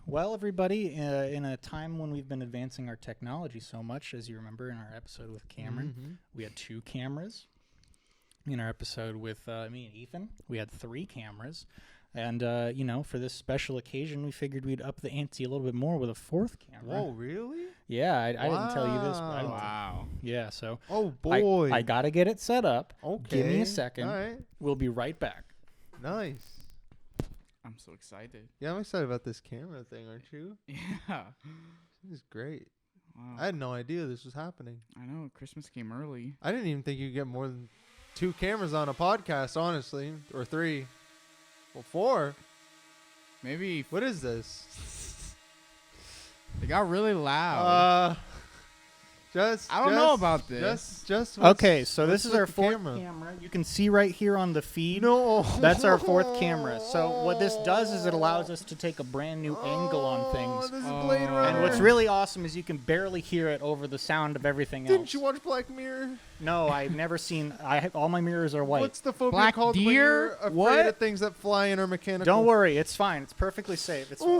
Well, everybody, in a time when we've been advancing our technology so much, as you remember in our episode with Cameron, we had 2 cameras. In our episode with me and Ethan, we had 3 cameras. And, for this special occasion, we figured we'd up the ante a little bit more with a 4th camera. Whoa, really? Yeah, I didn't tell you this. But Wow. Yeah, so. Oh, boy. I got to get it set up. Okay. Give me a second. All right. We'll be right back. Nice. I'm so excited. Yeah, I'm excited about this camera thing, aren't you? Yeah. This is great. Wow. I had no idea this was happening. I know. Christmas came early. I didn't even think you could get more than 2 cameras on a podcast, honestly. Or 3. Well, 4. Maybe. What is this? It got really loud. I don't know about this. Just Okay, so this is our with the 4th camera. You can see right here on the feed. No. That's our 4th camera. So what this does is it allows us to take a brand new angle on things. This is Blade Runner. And what's really awesome is you can barely hear it over the sound of everything else. Didn't you watch Black Mirror? No, I've never seen. All my mirrors are white. What's the phobia Black called when deer? you're afraid What? of things that fly and are mechanical? Don't worry, it's fine. It's perfectly safe. It's okay.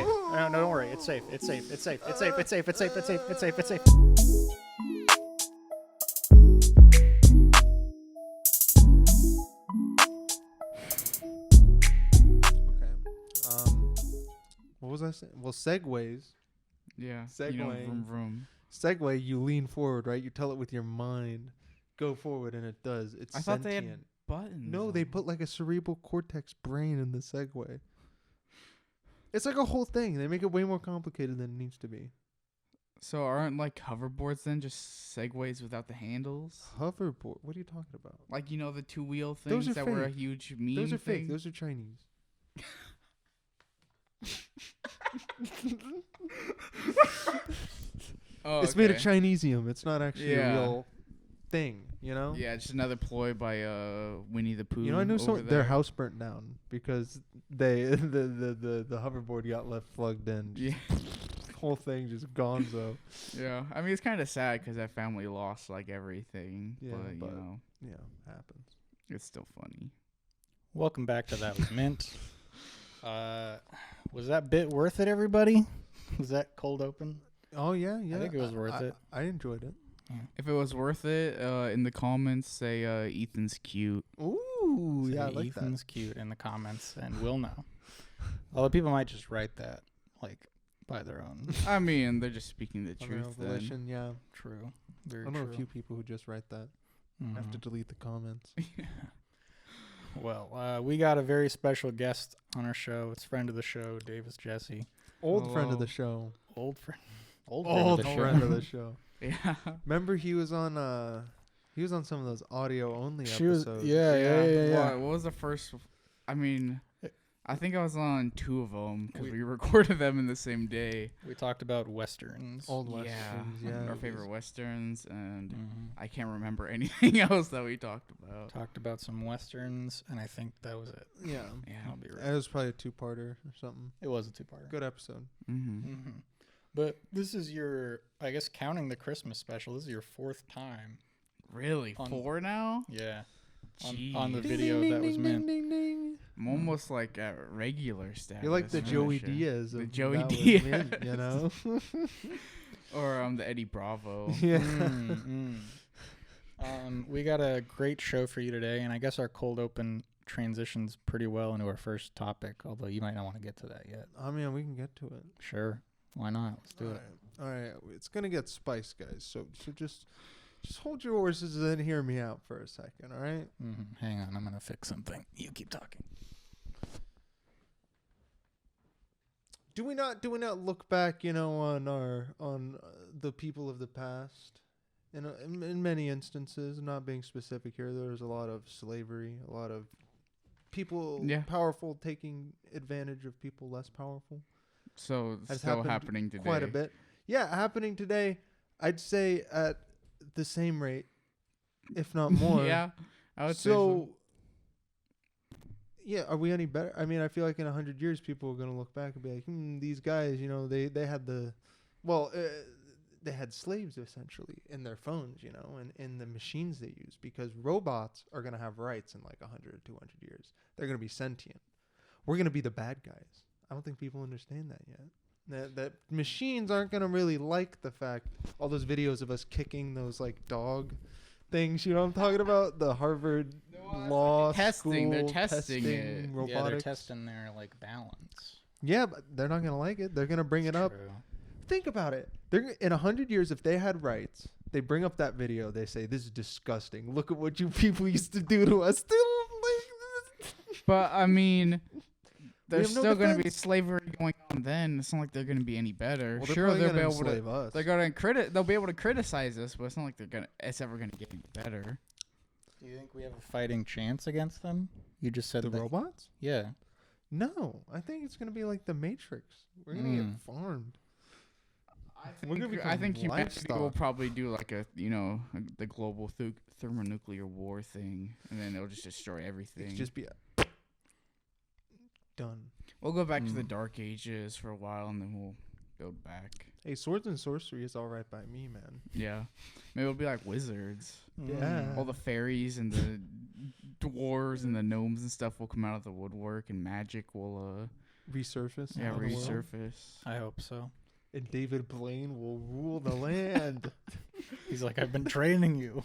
No, don't worry. It's safe. It's safe. It's safe. It's safe. It's safe. It's safe. It's safe. It's safe. It's safe. Okay. What was I saying? Well, segways. Yeah. Segway. Vroom, vroom. Segway, you lean forward, right? You tell it with your mind, go forward, and it does. It's I sentient. thought they had buttons. No, they put like a cerebral cortex brain in the Segway. It's like a whole thing. They make it way more complicated than it needs to be. So aren't like hoverboards then just segways without the handles? Hoverboard? What are you talking about? Like, the 2-wheel Those things are that were a fake. huge meme Those are thing? fake. Those are Chinese. Oh, It's made of Chinesium. It's not actually a Yeah. real thing, you know? Yeah, just another ploy by Winnie the Pooh. You know, I knew over their there. house burnt down because they the hoverboard got left plugged in. Yeah. Whole thing just gonzo. Yeah. I mean, it's kind of sad because that family lost like everything. Yeah, but, but- Yeah, happens. it's still funny. Welcome back to That Was Mint. Was that bit worth it, everybody? Was that cold open? Oh yeah. I think it was worth it. I enjoyed it. If it was worth it, in the comments, say Ethan's cute. Ooh, Say yeah, I like Ethan's cute in the comments, and we'll know. Although people might just write that, like, by their own. I mean, they're just speaking the that. On their truth own then. volition, yeah. True. Very I know true. a few people who just write that. I have to Mhm. delete the comments. Well, we got a very special guest on our show. It's friend of the show, Davis Jessie. Old friend of Hello. the show. Old friend. Old Old friend friend of of the show. Yeah. Remember he was on some of those audio only She was, episodes. yeah. What was the first? I mean, It- I think I was on 2 of them because we recorded them in the same day. We talked about westerns. Old westerns, yeah. Our it favorite was- westerns, and Mhm. I can't remember anything else that we talked about. Talked about some westerns, and I think that was it. Yeah. Yeah. I'll be right. It was probably a 2-parter or something. It was a 2-parter. Good episode. Mm-hmm. Mm-hmm. But this is your, I guess, counting the Christmas special, this is your 4th time. Really? On- 4 now? Yeah. On Jeez. the video that was meant. I'm almost like at regular status. You're like the I'm not Joey sure. Diaz. The of Joey That Was Diaz. Mint, you know? Or the Eddie Bravo. Yeah. We got a great show for you today, and I guess our cold open transitions pretty well into our first topic, although you might not want to get to that yet. I mean, we can get to it. Sure. Why not? Let's do it. All right. It's going to get spiced, guys. So just hold your horses and hear me out for a second, all right? Hang on. I'm going to fix something. You keep talking. Do we not look back, on the people of the past? In many instances, I'm not being specific here, there's a lot of slavery, a lot of people powerful taking advantage of people less powerful. So it's Has still happened happening today. Quite a bit. Yeah, happening today, I'd say at the same rate, if not more. Yeah, I would say so. Yeah, are we any better? I mean, I feel like in 100 years, people are going to look back and be like, these guys, they had they had slaves essentially in their phones, and in the machines they use, because robots are going to have rights in like 100 or 200 years. They're going to be sentient. we're gonna be the bad guys. I don't think people understand that yet. That machines aren't gonna really like the fact all those videos of us kicking those like dog things. You know what I'm talking about? The Harvard law testing. They're school testing it. robotics. Yeah, they're testing their like balance. Yeah, but they're not gonna like it. They're gonna bring it up. True. Think about it. They're in 100 years, if they had rights, they bring up that video. They say, "This is disgusting. Look at what you people used to do to us." But I mean, there's no still going to be defense. slavery going on. Then it's not like they're going to be any better. Well, Sure, they'll be able enslave to. us. They're going to They'll be able to criticize us, but it's not like it's ever going to get any better. Do you think we have a fighting chance against them? You just said The that. robots? Yeah. No, I think it's gonna be like the Matrix. We're gonna get farmed. I think humanity will livestock. probably do like the global thermonuclear war thing, and then it'll just destroy everything. It's just be done. We'll go back to the Dark Ages for a while, and then we'll build back. Hey, swords and sorcery is all right by me, man. Yeah, maybe it'll be like wizards. Yeah. All the fairies and the dwarves and the gnomes and stuff will come out of the woodwork, and magic will Resurface. yeah, on the world. resurface. I hope so. And David Blaine will rule the land. He's like, I've been training you.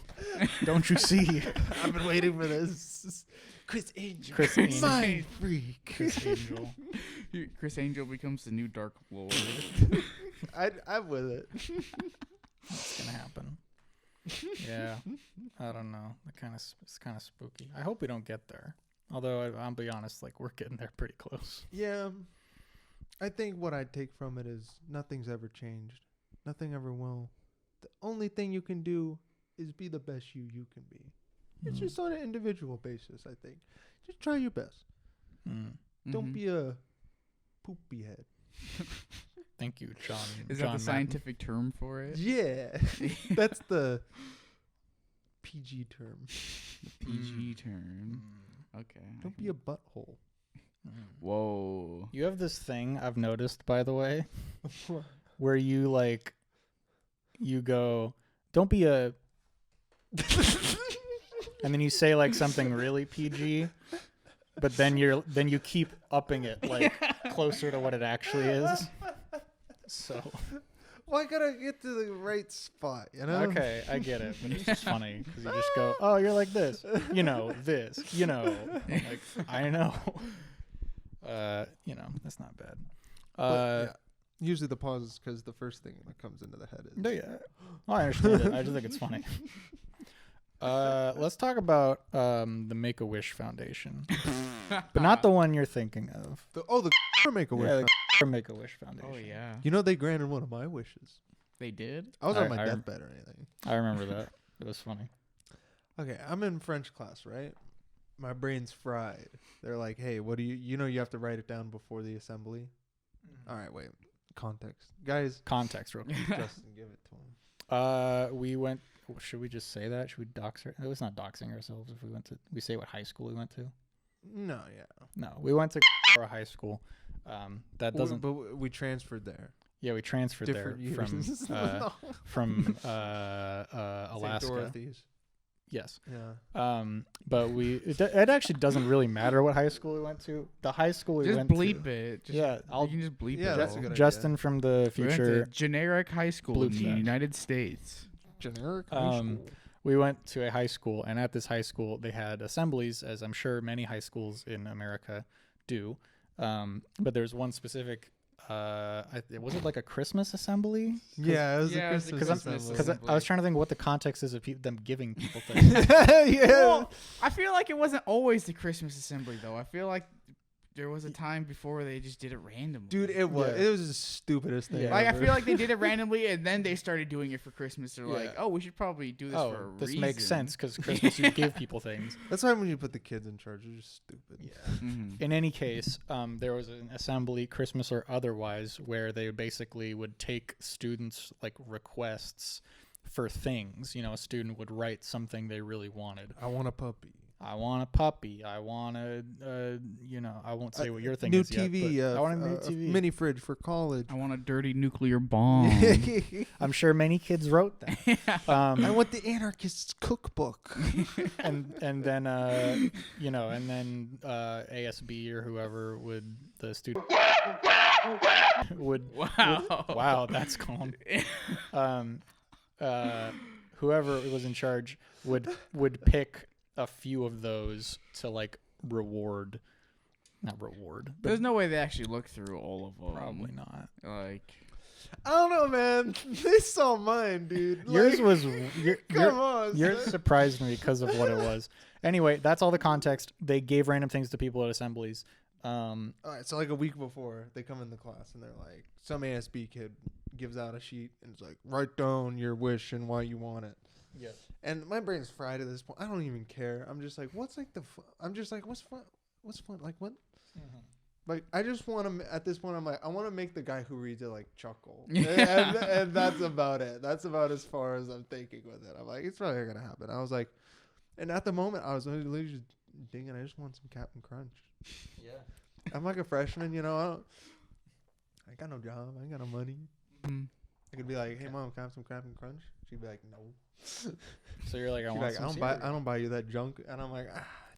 Don't you see? I've been waiting for this. Chris Angel. Chris Angel. Mind freak. Chris Angel. Chris Angel becomes the new Dark Lord. I'm with it. What's gonna happen? Yeah, I don't know. It's kind of spooky. I hope we don't get there. Although I'll be honest, like we're getting there pretty close. Yeah. I think what I take from it is nothing's ever changed. Nothing ever will. The only thing you can do is be the best you can be. It's just on an individual basis, I think. Just try your best. Don't be a poopy head. Thank you, John. Is John that the scientific term for it? Yeah. That's the PG term. The PG term. Okay. Don't be a butthole. Whoa. You have this thing I've noticed, by the way, where you like, you go, don't be a, and then you say like something really PG, but then you keep upping it like closer to what it actually is. So. Well, I gotta get to the right spot, you know? Okay, I get it, but it's just funny because you just go, oh, you're like this, this, like, I know. That's not bad. Yeah. Usually the pause is because the first thing that comes into the head is. No, yeah. Oh, I understand it. I just think it's funny. Let's talk about the Make-A-Wish Foundation, but not the one you're thinking of. The Make-A-Wish. Yeah, the Make-A-Wish Foundation. Oh yeah. You know they granted one of my wishes. They did? I was on my I- deathbed or anything. I remember that. It was funny. Okay, I'm in French class, right? My brain's fried. They're like, hey, what do you know you have to write it down before the assembly? All right, wait. Context. Guys, Context, real quick. Justin, give it to him. We went. Should we just say that? Should we dox? It was not doxing ourselves if we say what high school we went to. No, yeah. No, we went to a high school. That doesn't. But we transferred there. Yeah, we transferred Different there years. from St. Alaska. Dorothy's. Yes. Yeah. But it actually doesn't really matter what high school we went to. The high school we Just went to. bleep it. Yeah, You can just bleep Yeah, it. that's a all. good idea. Justin from the We went to future. generic high school in the Bloop that. United States. Generic high school. We went to a high school, and at this high school, they had assemblies, as I'm sure many high schools in America do. But there's one specific. Was it like a Christmas assembly? Yeah, it was Yeah, a it was a Christmas Christmas assembly. Because I was trying to think what the context is of them giving people things. Yeah. Well, I feel like it wasn't always the Christmas assembly though. I feel like there was a time before they just did it randomly. Dude, it was. Yeah. It was the stupidest thing. Yeah. Like I ever. feel like they did it randomly and then they started doing it for Christmas. They're like, Yeah. oh, we should probably do this for a This reason. makes sense because Christmas you give people things. That's why when you put the kids in charge, they're just stupid. Yeah. Mhm. In any case, there was an assembly, Christmas or otherwise, where they basically would take students' like requests for things. A student would write something they really wanted. I want a puppy. I want a puppy. I want I won't say what your thing new is TV, yet, but I want a new TV. mini fridge for college. I want a dirty nuclear bomb. I'm sure many kids wrote that. I want the anarchist's cookbook. and then ASB or whoever would the student would wow, that's calm. Whoever was in charge would pick a few of those to like not reward. But There's no way they actually look through all of them. probably not. Like, I don't know, man. They saw mine, dude. Yours Like, was come on. yours son. surprised me because of what it was. Anyway, that's all the context. They gave random things to people at assemblies. All right, so like a week before, they come in the class and they're like, some ASB kid gives out a sheet and it's like, write down your wish and why you want it. Yeah. And my brain's fried at this point. I don't even care. I'm just like, what's like I'm just like, what's fun? What's fun? Like what? Mm-hmm. Like I just want to. At this point, I'm like, I want to make the guy who reads it like chuckle, and that's about it. That's about as far as I'm thinking with it. I'm like, it's probably not gonna happen. I was like, and at the moment, I was literally just thinking, I just want some Captain Crunch. Yeah. I'm like a freshman, I ain't got no job. I ain't got no money. I could be like, hey mom, can I have some Captain Crunch? She'd be like, no. So you're like, She'd be want like, some I cereal. don't buy you that junk. And I'm like,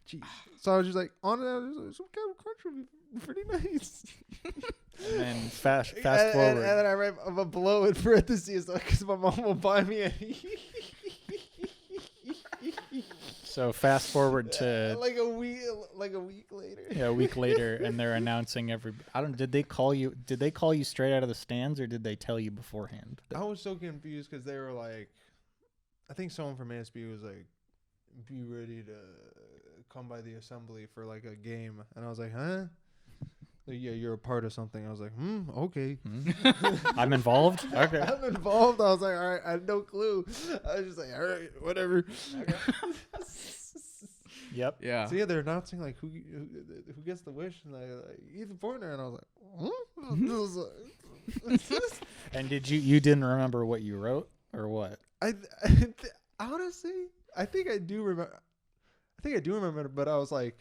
jeez. So I was just like, on it, some Captain Crunch would be pretty nice. And then fast And forward. then I write a below in parentheses because my mom will buy me a So fast forward to like a week later. a week later, and they're announcing Did they call you straight out of the stands, or did they tell you beforehand? I was so confused because they were like, I think someone from ASB was like, be ready to come by the assembly for like a game. And I was like, huh? Like, yeah, you're a part of something. I was like, okay. I'm involved? Okay. I'm involved. I was like, all right, I had no clue. I was just like, all right, whatever. Yep. yeah. So yeah, they're announcing like who gets the wish, and like Ethan Portner, and I was like, And you didn't remember what you wrote or what? Honestly, I think I do remember. But I was like,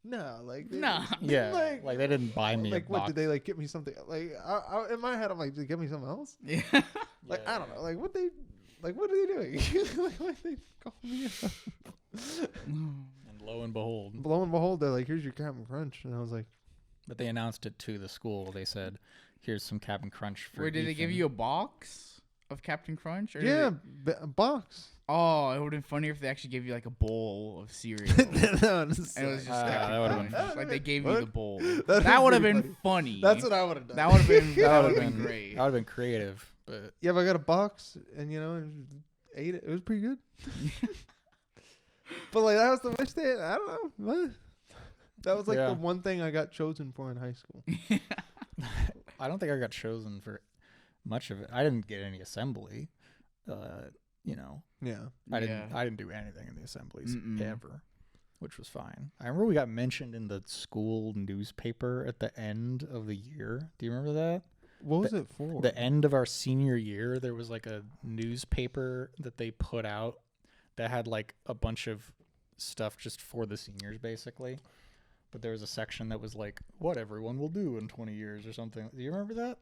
no, like Nah. Yeah. Like they didn't buy me like a what box. did they like get me something? Like I in my head, I'm like, did they get me something else? Yeah. Like Yeah. I don't know. Like what are they doing? Like why they call me up? And lo and behold. Lo and behold, they're like, here's your Captain Crunch, and I was like, But they announced it to the school. They said, here's some Captain Crunch for Wait, did they give Ethan. you a box of Captain Crunch? Or did yeah, they- a box. Oh, it would have been funnier if they actually gave you like a bowl of cereal. No, And it was just Captain that would've been Crunch. fun. Like they gave What? you the bowl. That'd That would have pretty been funny. That's what I would have done. That would have been. That That would would have have been been great. That would have been creative. But Yeah, but I got a box, and and ate it. It was pretty good. But like that was the wish they had. I don't know. What? That was like Yeah. the one thing I got chosen for in high school. I don't think I got chosen for much of it. I didn't get any assembly. Yeah. I didn't do anything in the assemblies Mm-mm. ever, which was fine. I remember we got mentioned in the school newspaper at the end of the year. Do you remember that? What was it for? The end of our senior year, there was like a newspaper that they put out that had like a bunch of stuff just for the seniors, basically. But there was a section that was like, what everyone will do in 20 years or something. Do you remember that?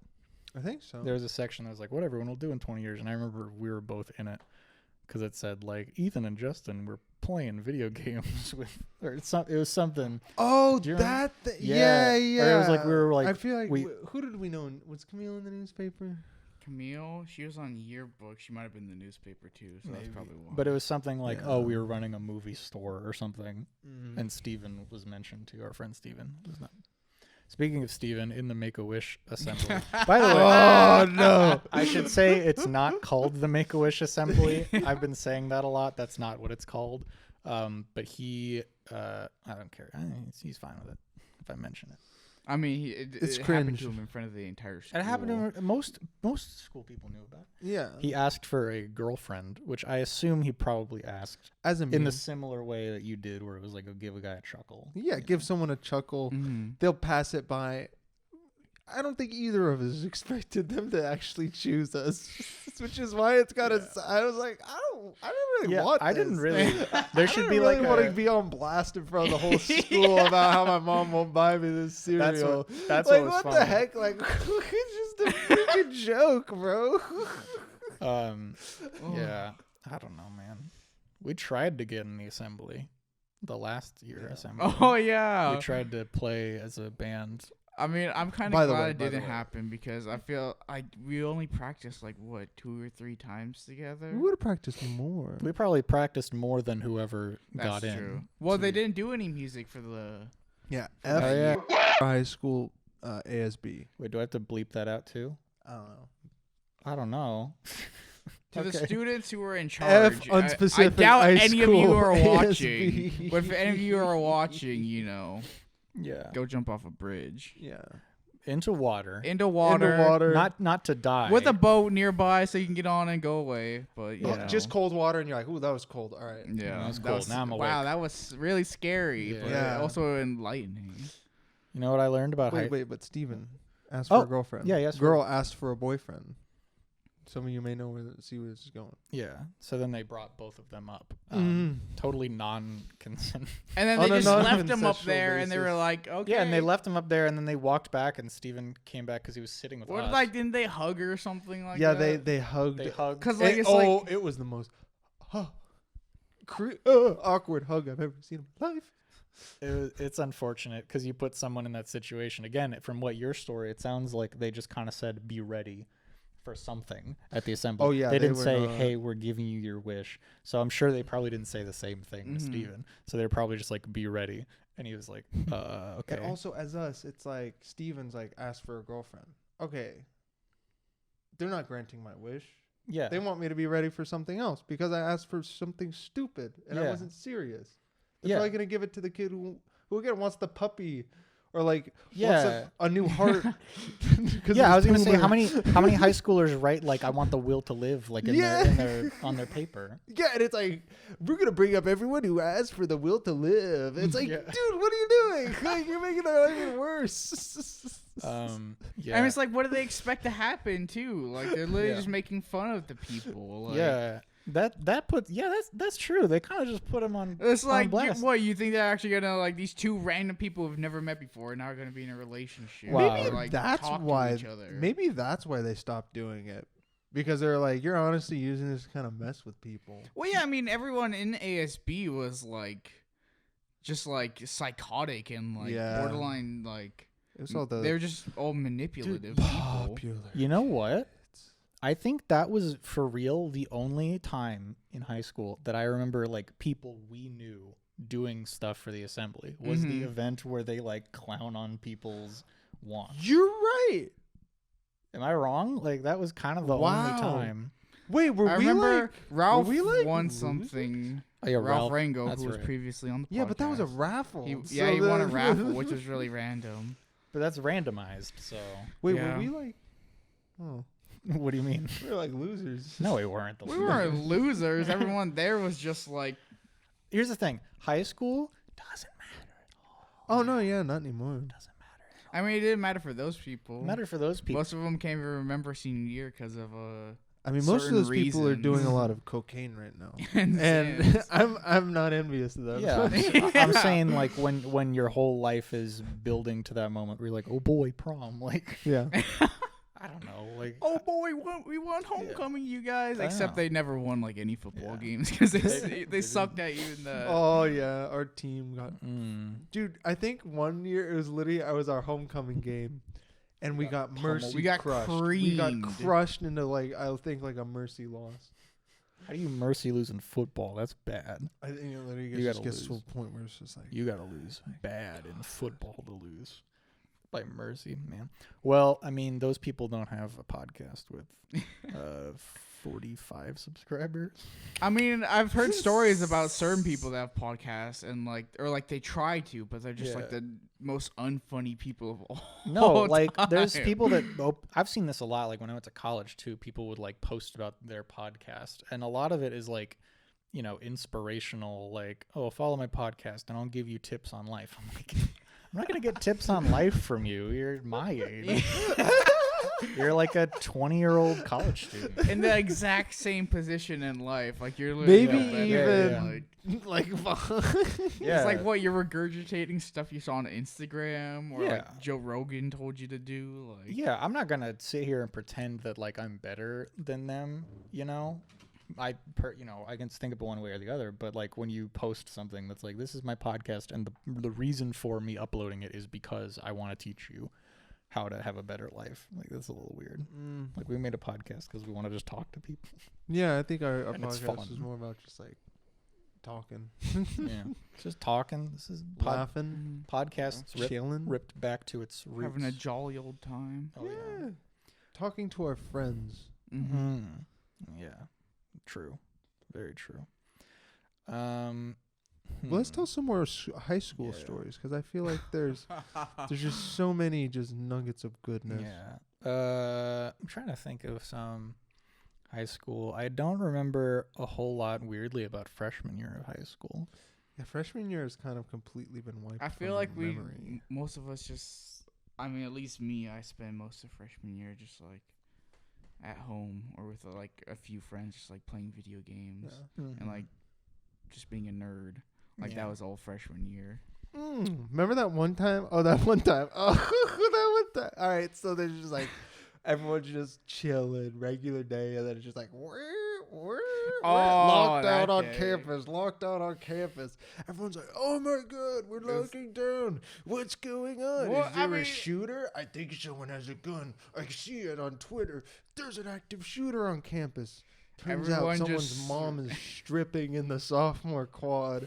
I think so. There was a section that was like, what everyone will do in 20 years. And I remember we were both in it because it said like, Ethan and Justin were playing video games with, or it was something. Oh, Do you that. Yeah. Yeah. Or it was like we were like, I feel like we- who did we know? Was Camille in the newspaper? Camille, she was on yearbook. She might have been in the newspaper too, so that's Maybe. probably why. But it was something like, Yeah. oh, we were running a movie store or something. Mm. And Steven was mentioned too. Our friend Steven was not. Speaking of Steven, in the Make-A-Wish assembly. By the way, Oh no! I should say it's not called the Make-A-Wish assembly. I've been saying that a lot. That's not what it's called. But he, I don't care. He's fine with it if I mention it. I mean, It's it happened cringe. to him in front of the entire school. It happened to him. Most school people knew about it. Yeah. He asked for a girlfriend, which I assume he probably asked As a in meme. the similar way that you did, where it was like, give a guy a chuckle. Yeah, give someone a chuckle. Mm-hmm. They'll pass it by. I don't think either of us expected them to actually choose us, which is why it's got to. I was like, I don't really want this. I didn't really. There should be really like want to be on blast in front of the whole school about how my mom won't buy me this cereal. That's like, what was the funny. heck? Like, it's just a freaking joke, bro. Yeah, I don't know, man. We tried to get in the assembly, the last year assembly. Oh yeah. We tried to play as a band. I mean, I'm kind By of the glad way, it by the didn't way. happen because I feel we only practiced like what 2 or 3 times together. We would have practiced more. We probably practiced more than whoever That's got true. in. Well, they didn't do any music for the. Yeah, yeah. high school ASB. Wait, do I have to bleep that out too? I don't know. I don't know. To the Okay. students who were in F charge, unspecific I doubt high any of you school are watching. ASB. But if any of you are watching, Yeah. go jump off a bridge Yeah. into Into water. water, In the water. Not to die. with a boat nearby so you can get on and go away. But you know. Just cold water, and you're like, ooh, that was cold. All right. Yeah, That was that cold. was- Now I'm wow, awake. that was really scary, Yeah. but Yeah. also enlightening. You know what I learned about Wait, but Steven asked Oh, for a girlfriend. yeah, yes, Girl asked for a boyfriend. Some of you may know see where this is going. Yeah. So then they brought both of them up. Mhm. Totally non-consent. And then On they a just left him up non-consensual there, and they were basis. like, "Okay." Yeah, and they left him up there, and then they walked back, and Steven came back because he was sitting with Or us. like, didn't they hug or something like Yeah, that? they hugged. They hugged. Because like it's like it was the most awkward hug I've ever seen in my life. It's unfortunate because you put someone in that situation. Again, from what your story, it sounds like they just kind of said, "Be ready for something" at the assembly. Oh, yeah, they they didn't were say, not- "Hey, we're giving you your wish." So I'm sure they probably didn't say the same thing to Steven. So they're probably just like, "Be ready," and he was like, "Okay." And also, as us, it's like Steven's like asked for a girlfriend. Okay, they're not granting my wish. Yeah, They want me to be ready for something else because I asked for something stupid and I Yeah. wasn't serious. They're Yeah. probably gonna give it to the kid who again wants the puppy, or like Yeah. wants a new heart. 'Cause yeah. I he's was gonna say boomer. how many high schoolers write like, "I want the will to live," like in Yeah. their on their paper. Yeah, and it's like we're gonna bring up everyone who asked for the will to live. It's like, Yeah. dude, what are you doing? Like, you're making their life even worse. Yeah. and it's like, what do they expect to happen too? Like they're literally Yeah. just making fun of the people. Like, yeah. That puts that's true. They kind of just put him on. It's on like, blast. what, you think they're actually gonna, like, these two random people who've never met before are now gonna be in a relationship? Wow. Or, Maybe like, that's talk to why. each other. Maybe that's why they stopped doing it, because they're like, you're honestly using this to kind of mess with people. Well, yeah, I mean, everyone in ASB was like, just like psychotic and like Yeah. borderline, like It was all the they're just all manipulative people. popular. You know what? I think that was for real the only time in high school that I remember like people we knew doing stuff for the assembly was the Mhm. event where they like clown on people's wants. You're right. Am I wrong? Like that was kind of the Wow. only time. Wait, were I we remember like? Ralph we, like, won losers? something. Oh, yeah, Ralph Rango, that's who was right. previously on the podcast. Yeah, but that was a raffle. He so won a then- raffle, which was really random. But that's randomized. So Wait, Yeah. were we like? Oh, what do you mean? we were like losers. No, we weren't. The We losers. weren't losers. Everyone there was just like, Here's the thing: high school doesn't matter at all. Oh no, yeah, not anymore. Doesn't matter. I mean, it didn't matter for those people. Matter for those people. Most of them can't even remember senior year because of I mean, most of certain those people are doing reasons. a lot of cocaine right now, and and I'm not envious of them. Yeah, I'm saying like when your whole life is building to that moment where you're like, oh boy, prom. Like yeah. I don't know, like oh boy, we won homecoming, you guys. I Except know. they never won like any football Yeah. games because they They sucked at you in the. Oh yeah, our team got. mm, Dude, I think one year it was literally I was our homecoming game, and we got pummeled. mercy We got crushed. We got creamed. crushed into like I think like a mercy loss. how do you mercy lose in football? That's bad. I think it literally You just gotta gets to lose. a point where it's just like You gotta lose bad in football to lose by mercy, man. Well, I mean, those people don't have a podcast with 45 subscribers. I mean, I've heard stories about certain people that have podcasts and like, or like they try to, but they're just like Yeah. the most unfunny people of all. No, all like there's time. people that I've seen this a lot. Like when I went to college too, people would like post about their podcast, and a lot of it is like, you know, inspirational. Like, oh, follow my podcast, and I'll give you tips on life. not gonna get tips on life from you. You're my age. You're like a 20-year-old college student. In the exact same position in life. Like you're literally Maybe better. even like Yeah. It's like what you're regurgitating stuff you saw on Instagram or Yeah. like Joe Rogan told you to do. Like Yeah, I'm not gonna sit here and pretend that like I'm better than them. You know, I can think of it one way or the other. But like when you post something that's like, this is my podcast, and the reason for me uploading it is because I want to teach you how to have a better life. Like that's a little weird. Like we made a podcast because we want to just talk to people. Yeah, I think our And it's podcast fun. is more about just like talking, Yeah, just talking. This is laughing, podcasts chilling, ripped back to its roots. having a jolly old time. Oh, yeah. talking to our friends. Mm-hmm. Yeah, true, very true. Well, let's tell some more high school Yeah. stories because I feel like there's just so many just nuggets of goodness. Yeah. I'm trying to think of some high school. I don't remember a whole lot weirdly about freshman year of high school. Yeah, freshman year has kind of completely been wiped. I feel from like memory. most of us just, I mean, at least me, I spent most of freshman year just like at home or with like a few friends, just like playing video games and like just being a nerd. Like that was all freshman year. Remember that one time? Oh, that one time. Oh, that one time. All right, so there's just like everyone's just chilling, regular day, and then it's just like locked out on campus. Locked out on campus. Everyone's like, "Oh my god, we're locking down. What's going on? Well, Is there a shooter? I think someone has a gun. I see it on Twitter. There's an active shooter on campus." Turns Everyone out someone's just- mom is stripping in the sophomore quad.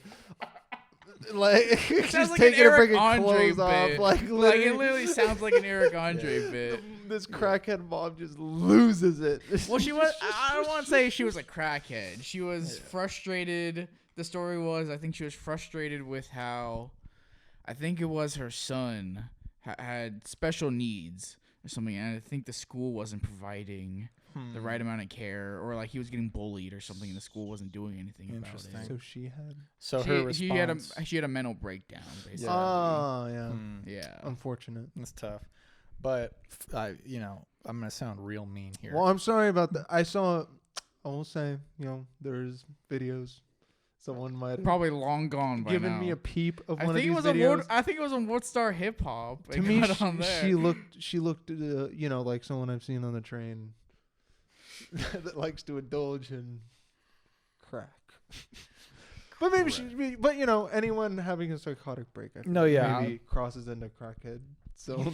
Like Sounds just like an taking her Eric freaking Andre clothes off. bit. Like Like literally, it literally sounds like an Eric Andre bit. this crackhead mom just loses it. Well, she was. I don't want to say she was a crackhead. She was frustrated. The story was, I think she was frustrated with how, I think it was her son had special needs or something, and I think the school wasn't providing the right amount of care, or like he was getting bullied or something, and the school wasn't doing anything about Interesting. it. So she had. So her response. She had a mental breakdown, basically. Oh yeah. Yeah. Unfortunate. That's tough. But I'm gonna sound real mean here. Well, I'm sorry about that. I will say, there's videos. Someone might have Probably long gone by given now. me a peep of I one of think these it was videos. I think it was on Woodstar Hip Hop. To me, she looked, like someone I've seen on the train that likes to indulge in crack. But maybe anyone having a psychotic break, I feel maybe crosses into crackhead. So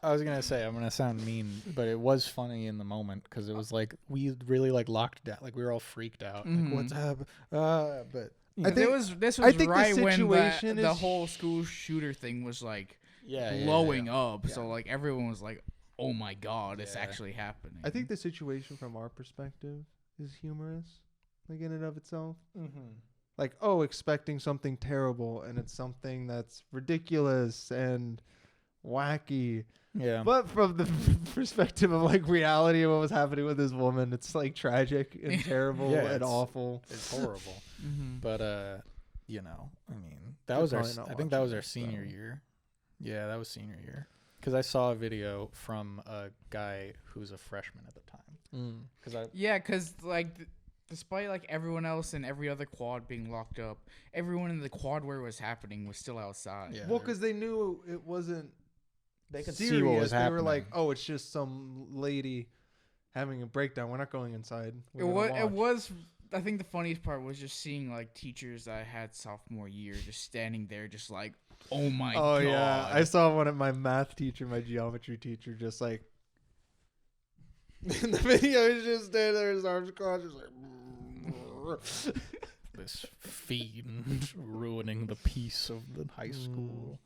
I was gonna say I'm gonna sound mean, but it was funny in the moment because it was like we really like locked down, like we were all freaked out, like what's up? But I think this was I think right the when situation the is- whole school shooter thing was like yeah, blowing up. Yeah. So like everyone was like, "Oh my god, it's Yeah. actually happening." I think the situation from our perspective is humorous, like in and of itself. Like, expecting something terrible, and it's something that's ridiculous and wacky. Yeah. But from the perspective of like reality of what was happening with this woman, it's like tragic and terrible Yeah, and it's- awful. It's horrible. But I mean, that You're was probably not I think that was watching our this, senior though. year. Yeah, that was senior year. Because I saw a video from a guy who was a freshman at the time. because like despite like everyone else in every other quad being locked up, everyone in the quad where it was happening was still outside. Yeah. Well, because they knew it wasn't. They could serious. see what was They happening. were like, it's just some lady having a breakdown. We're not going inside. It was. I think the funniest part was just seeing like teachers that I had sophomore year just standing there, just like, "Oh my god!" Oh yeah, I saw one of my math teacher, my geometry teacher, just like in the video, he's just standing there, his arms crossed, just like. This fiend ruining the peace of the high school.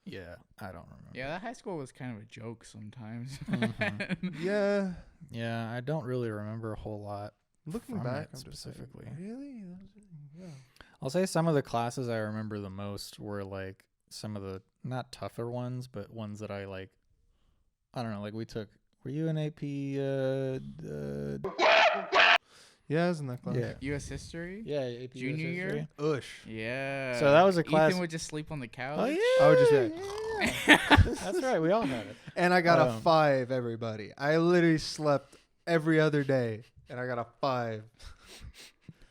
Yeah, I don't remember. Yeah, that high school was kind of a joke sometimes. Yeah. Yeah, I don't really remember a whole lot. Looking from back, it I'm just like, specifically. really? Yeah. I'll say some of the classes I remember the most were like some of the not tougher ones, but ones that I like. I don't know, like we took. Were you in AP? Yeah, I was in that class. Yeah. U.S. history. Yeah, AP Junior US year? history. Ush. Yeah. So that was a class. Ethan would just sleep on the couch. Oh yeah. I would just be like, That's right. We all had it. and I got a Um, 5, everybody. I literally slept every other day, and I got a 5.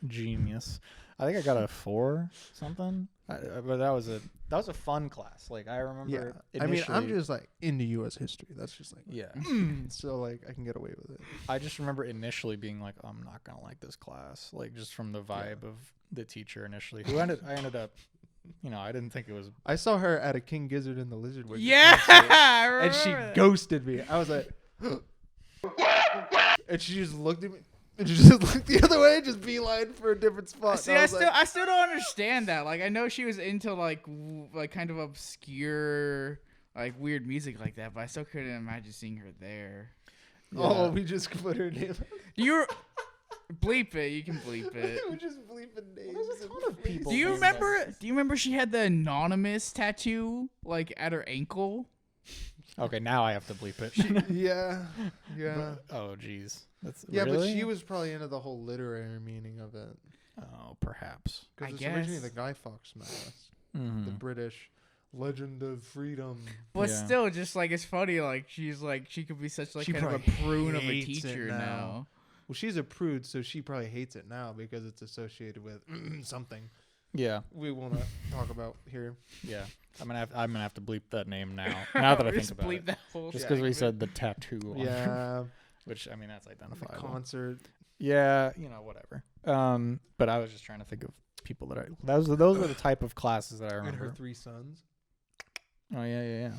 Genius. I think I got a 4 something. But that was a fun class. Like I remember. I mean, I'm initially- just like into U.S. history. That's just like, Yeah. so like I can get away with it. I just remember initially being like, I'm not gonna like this class. Like just from the vibe of the teacher initially. I ended up, I didn't think it was. I saw her at a King Gizzard and the Lizard Wizard Yeah. concert, I remember and she that. ghosted me. I was like, and she just looked at me. And she just looked the other way, just beeline for a different spot. See, And I was like, still don't understand that. Like, I know she was into like kind of obscure, like weird music like that, but I still couldn't imagine seeing her there. oh, Yeah. we just put her name. You're bleep it. You can bleep it. We're just bleeping names. There's a ton of people. Do you named that. remember? Do you remember she had the anonymous tattoo like at her ankle? Okay, now I have to bleep it. Yeah, yeah. Oh, jeez. That's Yeah, really? but she was probably into the whole literary meaning of it. Oh, perhaps. I Because it's originally guess. the Guy Fawkes mask, Mhm. the British legend of freedom. But Yeah. still, just like it's funny. Like she could be such like She kind of a probably prune of a hates it teacher now. now. Well, she's a prude, so she probably hates it now because it's associated with something Yeah, we will not talk about here. yeah. I'm gonna have to bleep that name now. Now that I think Just about bleep it, that whole just because we segment. said the tattoo. On her, Yeah, which I mean that's the identifiable. concert. Yeah, whatever. But I was just trying to think of people that those were the type of classes that I And remember. her 3 sons. Oh yeah.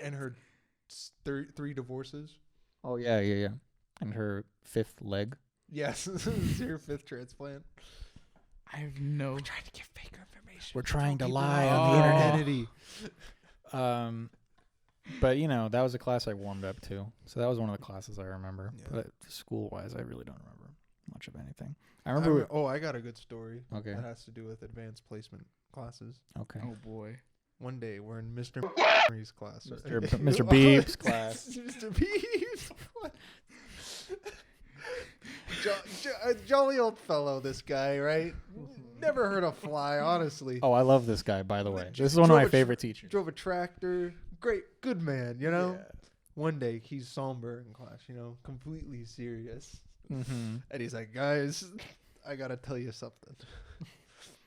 And her 3 divorces. Oh yeah. And her 5th leg. Yes, this is your 5th transplant. I have no. Trying to give fake information. We're trying to People lie on on the the internet. internet. But that was a class I warmed up to. So that was one of the classes I remember. Yeah. But school wise, I really don't remember much of anything. I remember. I got a good story. Okay. That has to do with advanced placement classes. Okay. Oh boy. One day we're in Mr. Murray's class. Mr. Beep's class. Mr. Beep's. Jolly old fellow, this guy, right? Never heard a fly, honestly. Oh, I love this guy, by the way. Just This is one of drove my a favorite teachers. Drove a tractor. Great, good man, you know? Yeah. One day he's somber in class, completely serious. Mm-hmm. And he's like, guys, I gotta tell you something.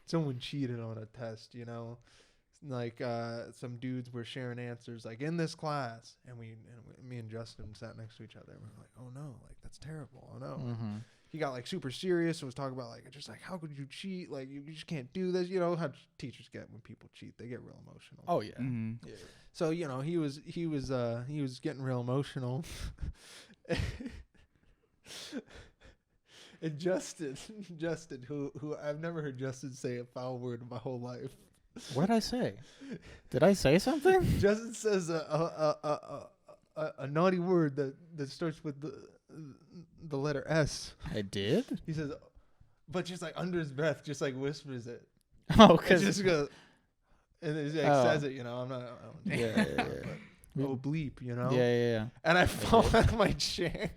Someone cheated on a test, Like some dudes were sharing answers like in this class, and me and Justin sat next to each other, and we were like, oh no, like that's terrible. Oh no. Mm-hmm. He got like super serious and was talking about like how could you cheat? Like you just can't do this. You know how teachers get when people cheat. They get real emotional. Oh yeah. Mm-hmm. Yeah. So he was getting real emotional. And Justin, who I've never heard Justin say a foul word in my whole life. What did I say? Did I say something? Justin says a naughty word that starts with the letter S. I did? He says, but just like under his breath, just like whispers it. Oh, It because just goes, and he like says it. I'm not. yeah. Oh bleep, Yeah. And I fall out of my chair.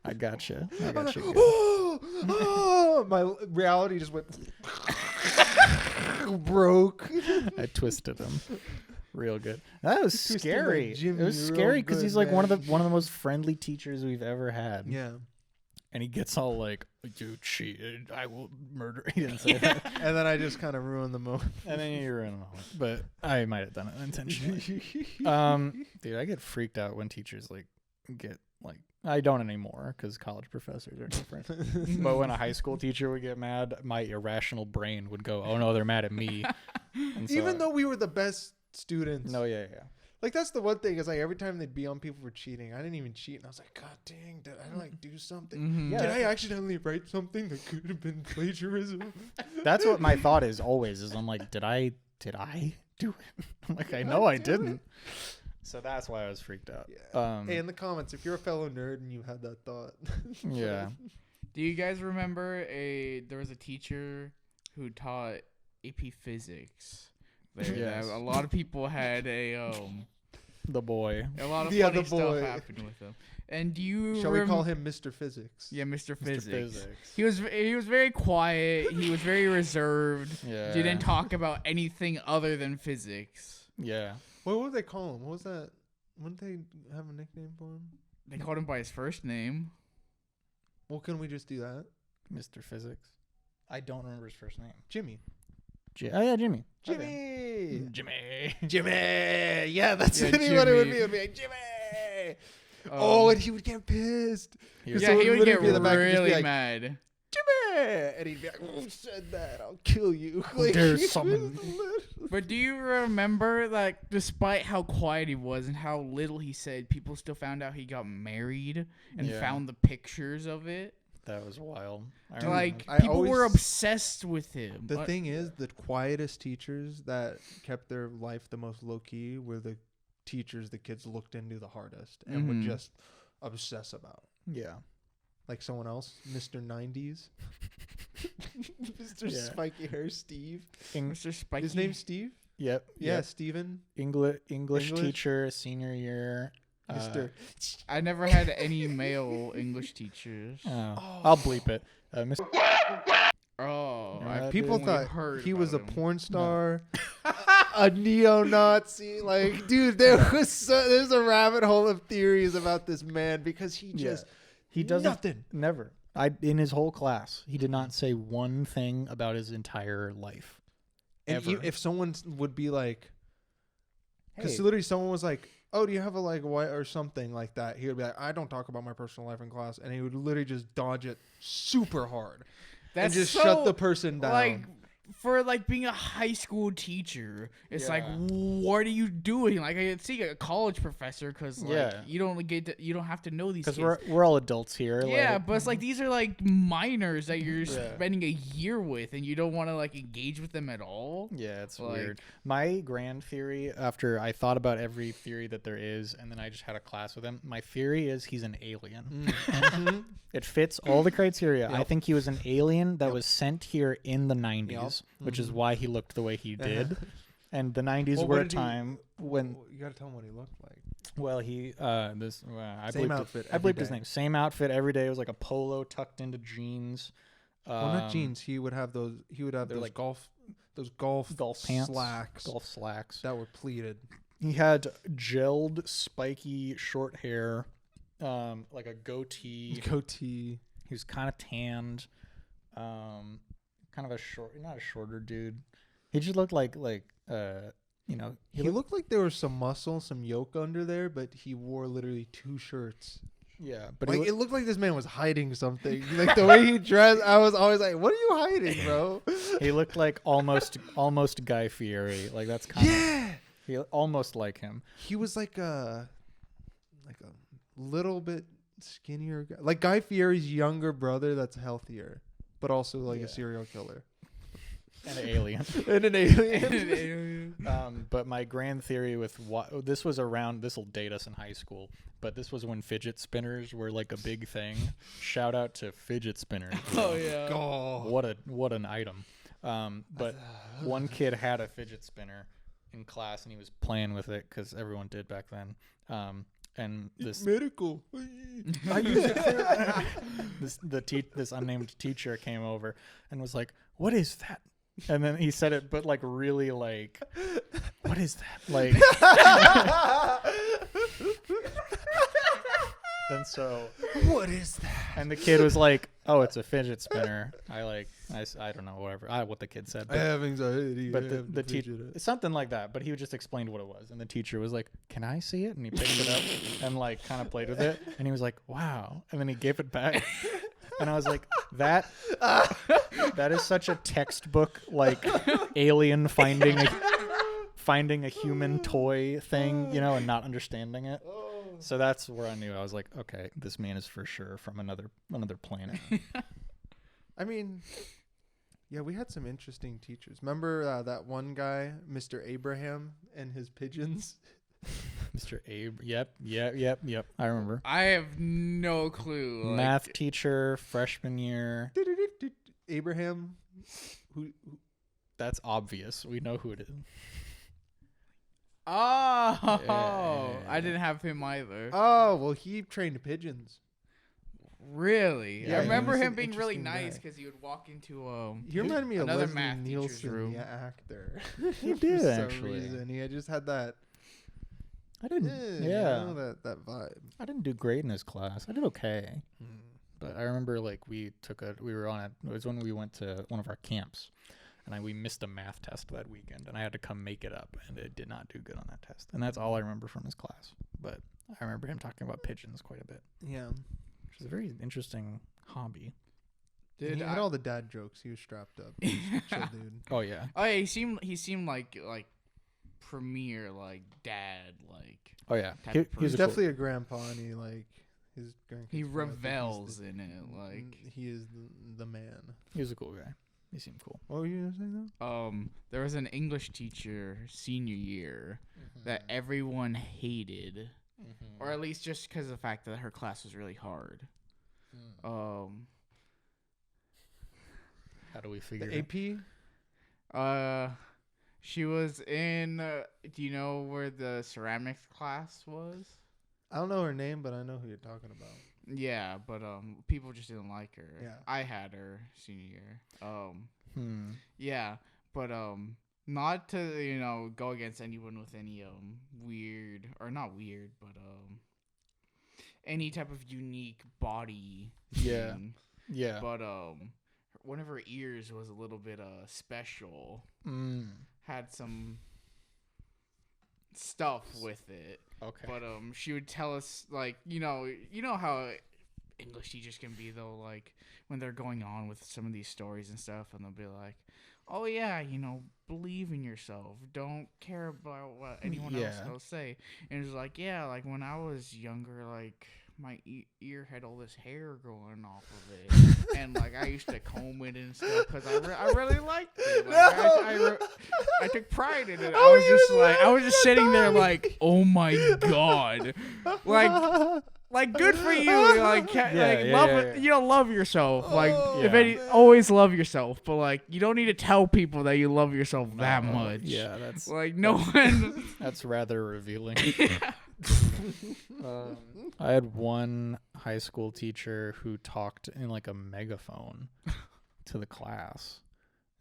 I gotcha. I was like, oh, my reality just went broke. I twisted him. Real good. That was Twisted scary. like Jimmy It was real scary because good, he's like one of man. the most friendly teachers we've ever had. Yeah. And he gets all like, "You cheated. I will murder." He didn't say that. And then I just kind of ruined the moment. And then you're in a moment. But I might have done it intentionally. Dude, I get freaked out when teachers get I don't anymore because college professors are different. But when a high school teacher would get mad, my irrational brain would go, "Oh no, they're mad at me." And so, Even though we were the best students. no, yeah. Like that's the one thing is like every time they'd be on people for cheating, I didn't even cheat, and I was like, God dang, did I do something? Mm-hmm. Yeah. Did I accidentally write something that could have been plagiarism? That's what my thought is always. Is I'm like, did I do it? I'm like, I know I didn't. So that's why I was freaked out. Yeah. Hey, in the comments, if you're a fellow nerd and you had that thought. Yeah. Do you guys remember there was a teacher who taught AP Physics? Yes. A lot of people had a the boy. A lot of Yeah, funny the stuff boy. happened with him. And do you Shall we call him Mr. Physics? Yeah, Mr. Physics. Physics. He was very quiet. He was very reserved. Yeah. Didn't talk about anything other than physics. Yeah. What would they call him? What was that? Wouldn't they have a nickname for him? They called him by his first name. Well, can we just do that? Mr. Physics. I don't remember his first name. Jimmy. Oh yeah, Jimmy. Jimmy. Okay. Jimmy. Jimmy. Yeah, that's Yeah, what it would Jimmy. be. It'd be like, Jimmy. And he would get pissed. He was- Yeah, So he would literally get be in the back and just be really like, mad. Jimmy. And he'd be like, who said that? I'll kill you. Who dares summon me? But do you remember, like, despite how quiet he was and how little he said, people still found out he got married and Yeah. found the pictures of it? That was wild. I Dude, remember. Like, I people were always- obsessed with him. The thing is, the quietest teachers that kept their life the most low key were the teachers the kids looked into the hardest and would Mhm. just obsess about. Yeah. Like someone else, Mr. 90s. Mr. Yeah. Spiky Hair Steve. Mr. Spiky. His name's Steve? Yep. Yeah, Yep. Steven. English teacher, senior year. Mr. I never had any male English teachers. I'll bleep it. Mr. Oh, Yeah, I that People only thought heard he was a about him. porn star, a neo-Nazi. Like, dude, there's a rabbit hole of theories about this man because he just He doesn't. nothing. Never. In his whole class, he did not say one thing about his entire life. And Ever. if someone would be like, because Hey. literally someone was like, "Oh, do you have a like white or something like that?" He would be like, "I don't talk about my personal life in class," and he would literally just dodge it super hard That's and just so, shut the person down. Like, for like being a high school teacher, it's like, Yeah. what are you doing? Like, I could see a college professor because like Yeah. you don't have to know these Because kids. we're all adults here. Yeah, like, but it's like these are like minors that you're Yeah. spending a year with, and you don't want to like engage with them at all. Yeah, it's Like- weird. My grand theory, after I thought about every theory that there is, and then I just had a class with him, my theory is he's an alien. Mhm. It fits all the criteria. I Yep. think he was an alien that Yep. was sent here in the 90s, which is Mhm. why he looked the way he did. And the 90s Well, were what a did he- time when, You gotta tell him what he looked like. well, he, I Same bleeped outfit I every bleeped his day. name. Same outfit every day. It was like a polo tucked into jeans. Well, not jeans. He would have those. He would have they're those like golf pants, slacks golf slacks. that were pleated. He had gelled, spiky, short hair, like a goatee. Goatee. He was kind of tanned, kind of not a shorter dude. He just looked like He looked like there was some muscle, some yolk under there, but he wore literally 2 shirts. yeah, but Like it looked like this man was hiding something. Like the way he dressed, I was always like, "What are you hiding, bro?" he looked like almost Guy Fieri. Like that's kind of Yeah, he almost like him. he was like a little bit skinnier guy, like Guy Fieri's younger brother. That's healthier, but also like Yeah. a serial killer And an alien. and an alien. But my grand theory with this was around, this will date us in high school, but this was when fidget spinners were like a big thing. Shout out to fidget spinners. Oh yeah. Oh, What an item. But one kid had a fidget spinner in class and he was playing with it because everyone did back then. And this medical. I use it for this unnamed teacher came over and was like, "What is that?" And then he said it, but like really like, "What is that?" Like, and so, What is that? and the kid was like, "Oh, it's a fidget spinner." I don't know, whatever, what the kid said. I But, have anxiety. but I the have the to teacher, fidget. something like that. But he just explained what it was, and the teacher was like, "Can I see it?" And he picked it up and like kind of played with it, and he was like, "Wow!" And then he gave it back, and I was like, "That is such a textbook like alien finding a human toy thing, and not understanding it." So that's where I knew. I was like, okay, this man is for sure from another planet. I mean, yeah, we had some interesting teachers. Remember that one guy, Mr. Abraham, and his pigeons? Mr. Abe. Yep. I remember. I have no clue. Like, Math teacher, freshman year. Abraham, who That's obvious. We know who it is. Oh, Yeah. I didn't have him either. Oh, well, he trained pigeons. Really? Yeah, I he remember was him an being really interesting nice guy. because he would walk into He reminded me of another Leslie math teacher's Nielsen, room. the actor. He did, For actually. some reason. He just had that. I didn't. Yeah. You know, that vibe. I didn't do great in his class. I did okay. But I remember like we were on it. It was when we went to one of our camps, and we missed a math test that weekend, and I had to come make it up, and it did not do good on that test. And that's all I remember from his class. But I remember him talking about pigeons quite a bit, Yeah. which is a very interesting hobby. He had all the dad jokes. He was strapped up. He was a chill dude. Oh yeah. Oh yeah, he seemed like premier like dad like. Oh yeah. Type He of was He's a definitely a grandpa, and his grandkids He probably think he's revels in it like. he is the man. he was a cool guy. He seemed cool. What were you gonna say though? There was an English teacher senior year that everyone hated, or at least just because of the fact that her class was really hard. How do we figure The it? AP. She was in. Do you know where the ceramics class was? I don't know her name, but I know who you're talking about. Yeah, but people just didn't like her. Yeah. I had her senior year. Hmm. Yeah, but not to go against anyone with any weird or not weird, but any type of unique body. Yeah. thing. Yeah. But one of her ears was a little bit special. Had some stuff with it. Okay. But she would tell us like you know how English teachers can be though, like when they're going on with some of these stories and stuff, and they'll be like, "Oh yeah, believe in yourself. Don't care about what anyone else will say." And it's like, yeah, like when I was younger, like my ear had all this hair growing off of it, and like I used to comb it and stuff because I really liked it. Like, I took pride in it. I was just sitting there like, oh my god, like good for you. Like love yourself. Like always love yourself, but like you don't need to tell people that you love yourself that much. Yeah, that's like no one. That's rather revealing. I had one high school teacher who talked in like a megaphone to the class.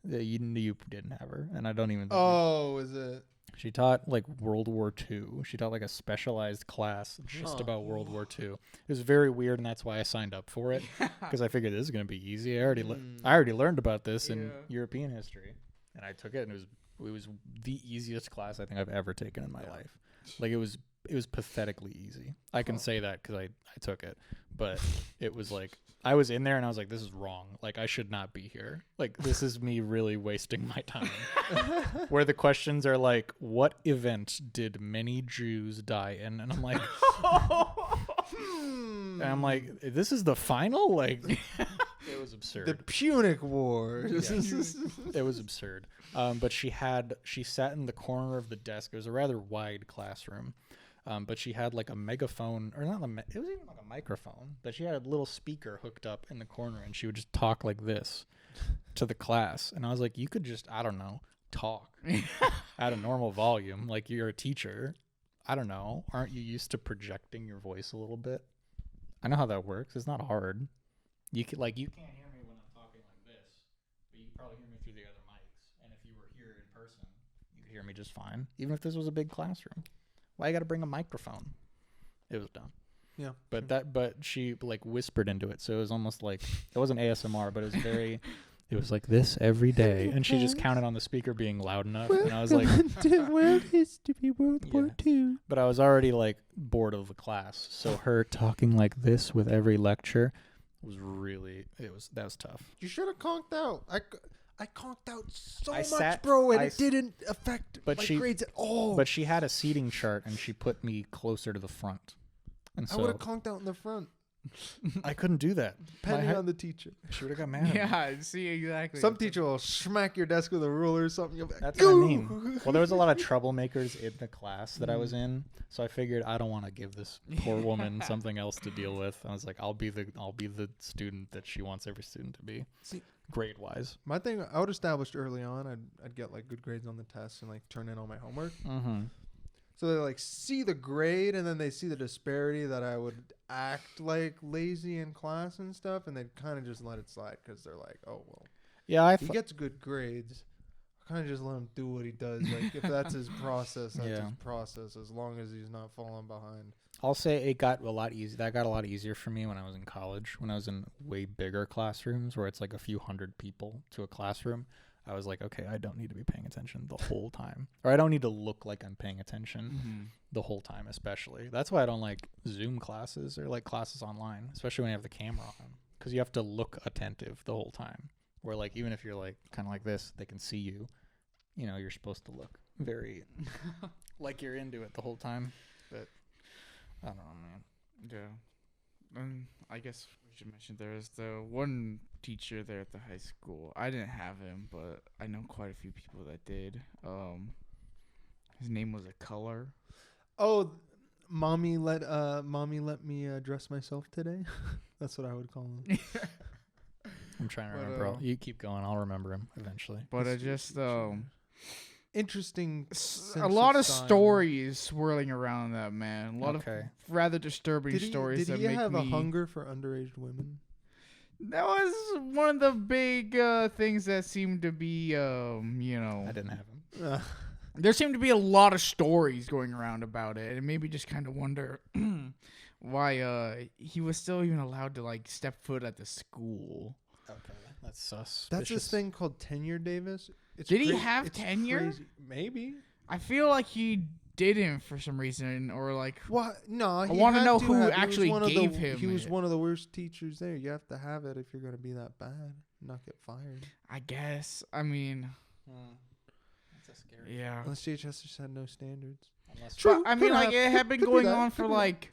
Yeah, you didn't have her, and I don't even. Is it? She taught like World War II. She taught like a specialized class just about World War II. It was very weird, and that's why I signed up for it because I figured this is gonna be easy. I already learned about this in European history, and I took it, and it was the easiest class I think I've ever taken in my life. Like it was pathetically easy. I can say that because I took it, but it was like I was in there and I was like, this is wrong. Like I should not be here. Like this is me really wasting my time. Where the questions are like, what event did many Jews die in? And I'm like, this is the final? Like it was absurd. The Punic War. It was absurd. But she sat in the corner of the desk. It was a rather wide classroom. But she had like a megaphone, or not it was even like a microphone, but she had a little speaker hooked up in the corner, and she would just talk like this to the class. And I was like, you could just, I don't know, talk at a normal volume. Like you're a teacher. I don't know. Aren't you used to projecting your voice a little bit? I know how that works. It's not hard. You can't hear me when I'm talking like this, but you can probably hear me through the other mics. And if you were here in person, you could hear me just fine, even if this was a big classroom. Why you got to bring a microphone? It was dumb. Yeah. But she like whispered into it, so it was almost like it wasn't ASMR, but it was very. It was like this every day, and she just counted on the speaker being loud enough, and I was like, World History, World War II. But I was already like bored of the class, so her talking like this with every lecture was that was tough. You should have conked out. I conked out so much, sat, bro, and it didn't affect my grades at all. But she had a seating chart, and she put me closer to the front. And so I would have conked out in the front. I couldn't do that. Depending on the teacher. She would have got mad at me. Yeah, see, exactly. Some teacher will smack your desk with a ruler or something. You'll be like, that's what I mean. Well, there was a lot of troublemakers in the class that I was in, so I figured I don't want to give this poor woman something else to deal with. I was like, I'll be the student that she wants every student to be. See, grade wise. My thing, I would establish early on, I'd get like good grades on the tests and like turn in all my homework. Mm-hmm. So they like see the grade and then they see the disparity that I would act like lazy in class and stuff, and they'd kind of just let it slide because they're like, oh well, Yeah, he gets good grades. I kind of just let him do what he does. Like if that's his process, that's his process. As long as he's not falling behind. I'll say it got a lot easier. That got a lot easier for me when I was in college. When I was in way bigger classrooms where it's like a few hundred people to a classroom, I was like, okay, I don't need to be paying attention the whole time. Or I don't need to look like I'm paying attention the whole time, especially. That's why I don't like Zoom classes or like classes online, especially when you have the camera on. Because you have to look attentive the whole time. Where like even if you're like kind of like this, they can see you. You know, you're supposed to look very like you're into it the whole time. But I don't know, man. Yeah. I guess we should mention there's the one teacher there at the high school. I didn't have him, but I know quite a few people that did. His name was a color. Oh, mommy let me dress myself today. That's what I would call him. I'm trying to remember. You keep going. I'll remember him eventually. But I just interesting. A lot of stories swirling around that man. A lot of rather disturbing stories. Did he have a hunger for underage women? That was one of the big things that seemed to be, I didn't have him. There seemed to be a lot of stories going around about it, and maybe just kind of wonder why he was still even allowed to like step foot at the school. Okay, that's sus. That's this thing called tenure, Davis. Did he have tenure? Crazy. Maybe. I feel like he didn't for some reason, or like what? No, I want to know who actually gave him. He was one of the worst teachers there. You have to have it if you're going to be that bad, not get fired. I guess. I mean, that's a scary. Yeah. Unless JHS just had no standards. True. But, I mean, like it had been going on for like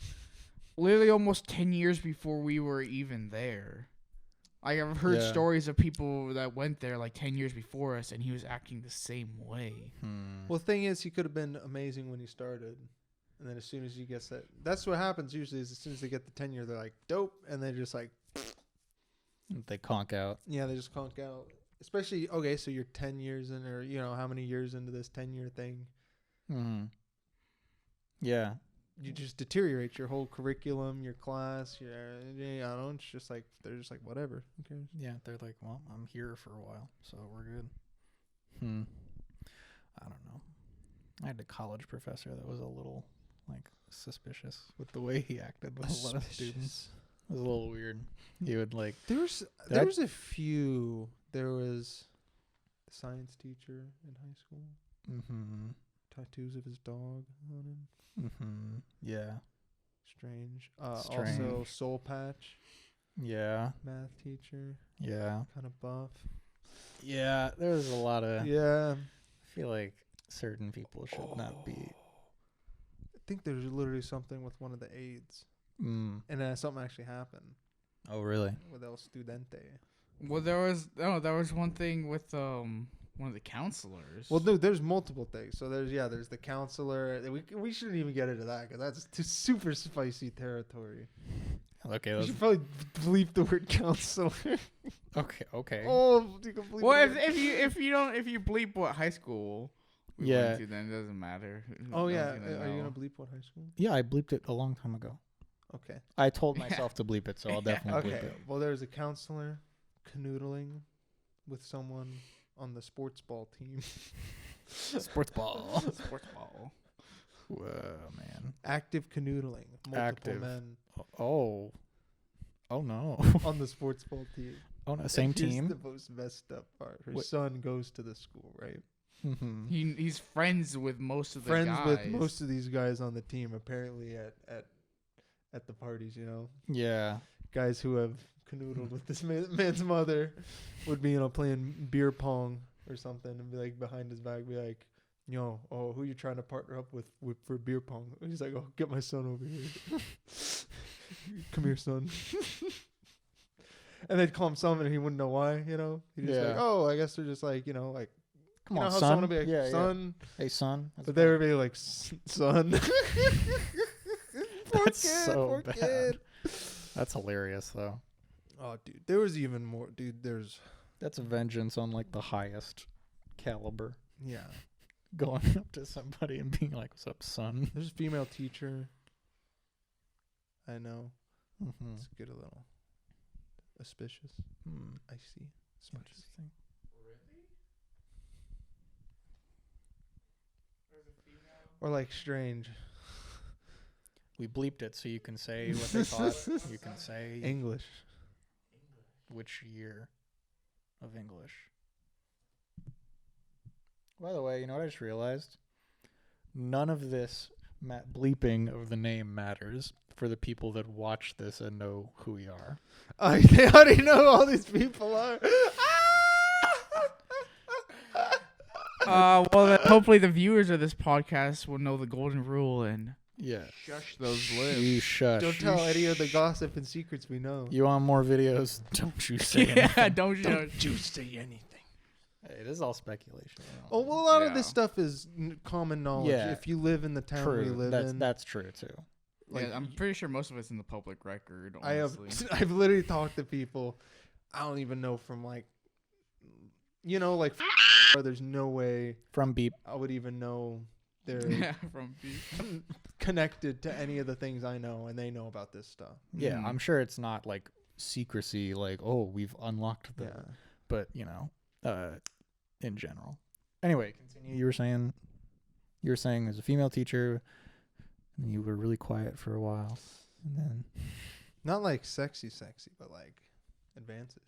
literally almost 10 years before we were even there. Like, I've heard stories of people that went there like 10 years before us, and he was acting the same way. Well, the thing is, he could have been amazing when he started. And then as soon as he gets that, that's what happens usually is as soon as they get the tenure, they're like, dope. And they just like, they conk out. Yeah, they just conk out. Especially, okay, so you're 10 years in, or, how many years into this 10-year thing. Yeah. You just deteriorate your whole curriculum, your class, it's just like, they're just like, whatever. Who cares? Yeah, they're like, well, I'm here for a while, so we're good. I don't know. I had a college professor that was a little, like, suspicious with the way he acted with a lot of students. It was a little weird. He would, like... There was a few... There was the science teacher in high school. Tattoos of his dog on him. Yeah. Strange. Also, Soul Patch. Yeah. Math teacher. Yeah. Kind of buff. Yeah, there's a lot of... Yeah. I feel like certain people should not be... I think there's literally something with one of the aides. And something actually happened. Oh, really? With El Studente. Well, there was one thing with one of the counselors. Well, no, there's multiple things. So there's the counselor. We shouldn't even get into that because that's super spicy territory. Okay, you should probably bleep the word counselor. Okay. Oh, you can bleep. Well, if you bleep what high school we went to, then it doesn't matter. Oh yeah, are you gonna bleep what high school? Yeah, I bleeped it a long time ago. Okay. I told myself to bleep it, so I'll definitely bleep it. Well, there's a counselor canoodling with someone on the sports ball team. Sports ball. Whoa, man. Active canoodling. Multiple men. Oh no. On the sports ball team. Oh no, same team. Here's the most messed up part. Her son goes to the school, right? He's friends with most of the guys. Friends with most of these guys on the team, apparently at the parties, Yeah. Guys who have canoodled with this man's mother would be, playing beer pong or something and be like behind his back, be like, who you trying to partner up with for beer pong? He's like, oh, get my son over here. Come here, son. And they'd call him something and he wouldn't know why, He'd just like, oh, I guess they're just like, like, come on, how son. Someone would be like, son. Yeah. Hey, son. But they would be like, son. That's so bad. Kid. That's hilarious, though. Oh, dude. There was even more. Dude, That's vengeance on, like, the highest caliber. Yeah. going up to somebody and being like, "What's up, son?" There's a female teacher. I know. Mm-hmm. It's get a little suspicious. I see. Interesting. Or like strange. We bleeped it so you can say what they thought. You can say English. which year of English. By the way, you know what I just realized? None of this bleeping of the name matters for the people that watch this and know who we are. They already know who all these people are. Well, then hopefully the viewers of this podcast will know the golden rule and Yeah. shush those lips. You shush. Don't tell any of the gossip and secrets we know. You want more videos? Don't you say anything. Yeah, don't you? Don't you say anything. Hey, it is all speculation. You know. Oh, well, a lot of Yeah. this stuff is common knowledge. Yeah. If you live in the town we True. live in. That's true too. Like, Yeah, I'm pretty sure most of it's in the public record. Honestly. I've literally talked to people I don't even know from like, like there's no way From Beep. I would even know they're Yeah, from beef. connected to any of the things I know and they know about this stuff. Yeah, I'm sure it's not like secrecy, like, oh, we've unlocked the, Yeah. but in general. Anyway, continue. You were saying there's a female teacher, and you were really quiet for a while, and then. Not like sexy, but like advances,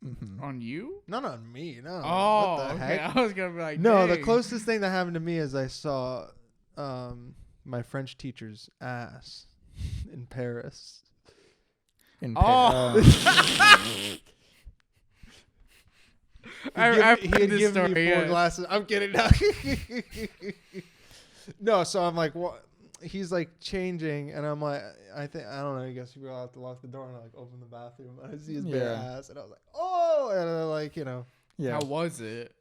Mm-hmm. On you? Not on me, no. Oh, what the okay. heck? I was gonna be like, No, the dang. closest thing that happened to me is I saw my French teacher's ass in Paris. Oh. I've He heard had this given me story, 4 yeah. glasses. I'm kidding. No. No, so I'm like, what? He's like changing, and I'm like, I don't know. I guess we'll have to lock the door and like open the bathroom. And I see his bare Yeah. ass, and I was like, oh, and I like, Yeah. How was it?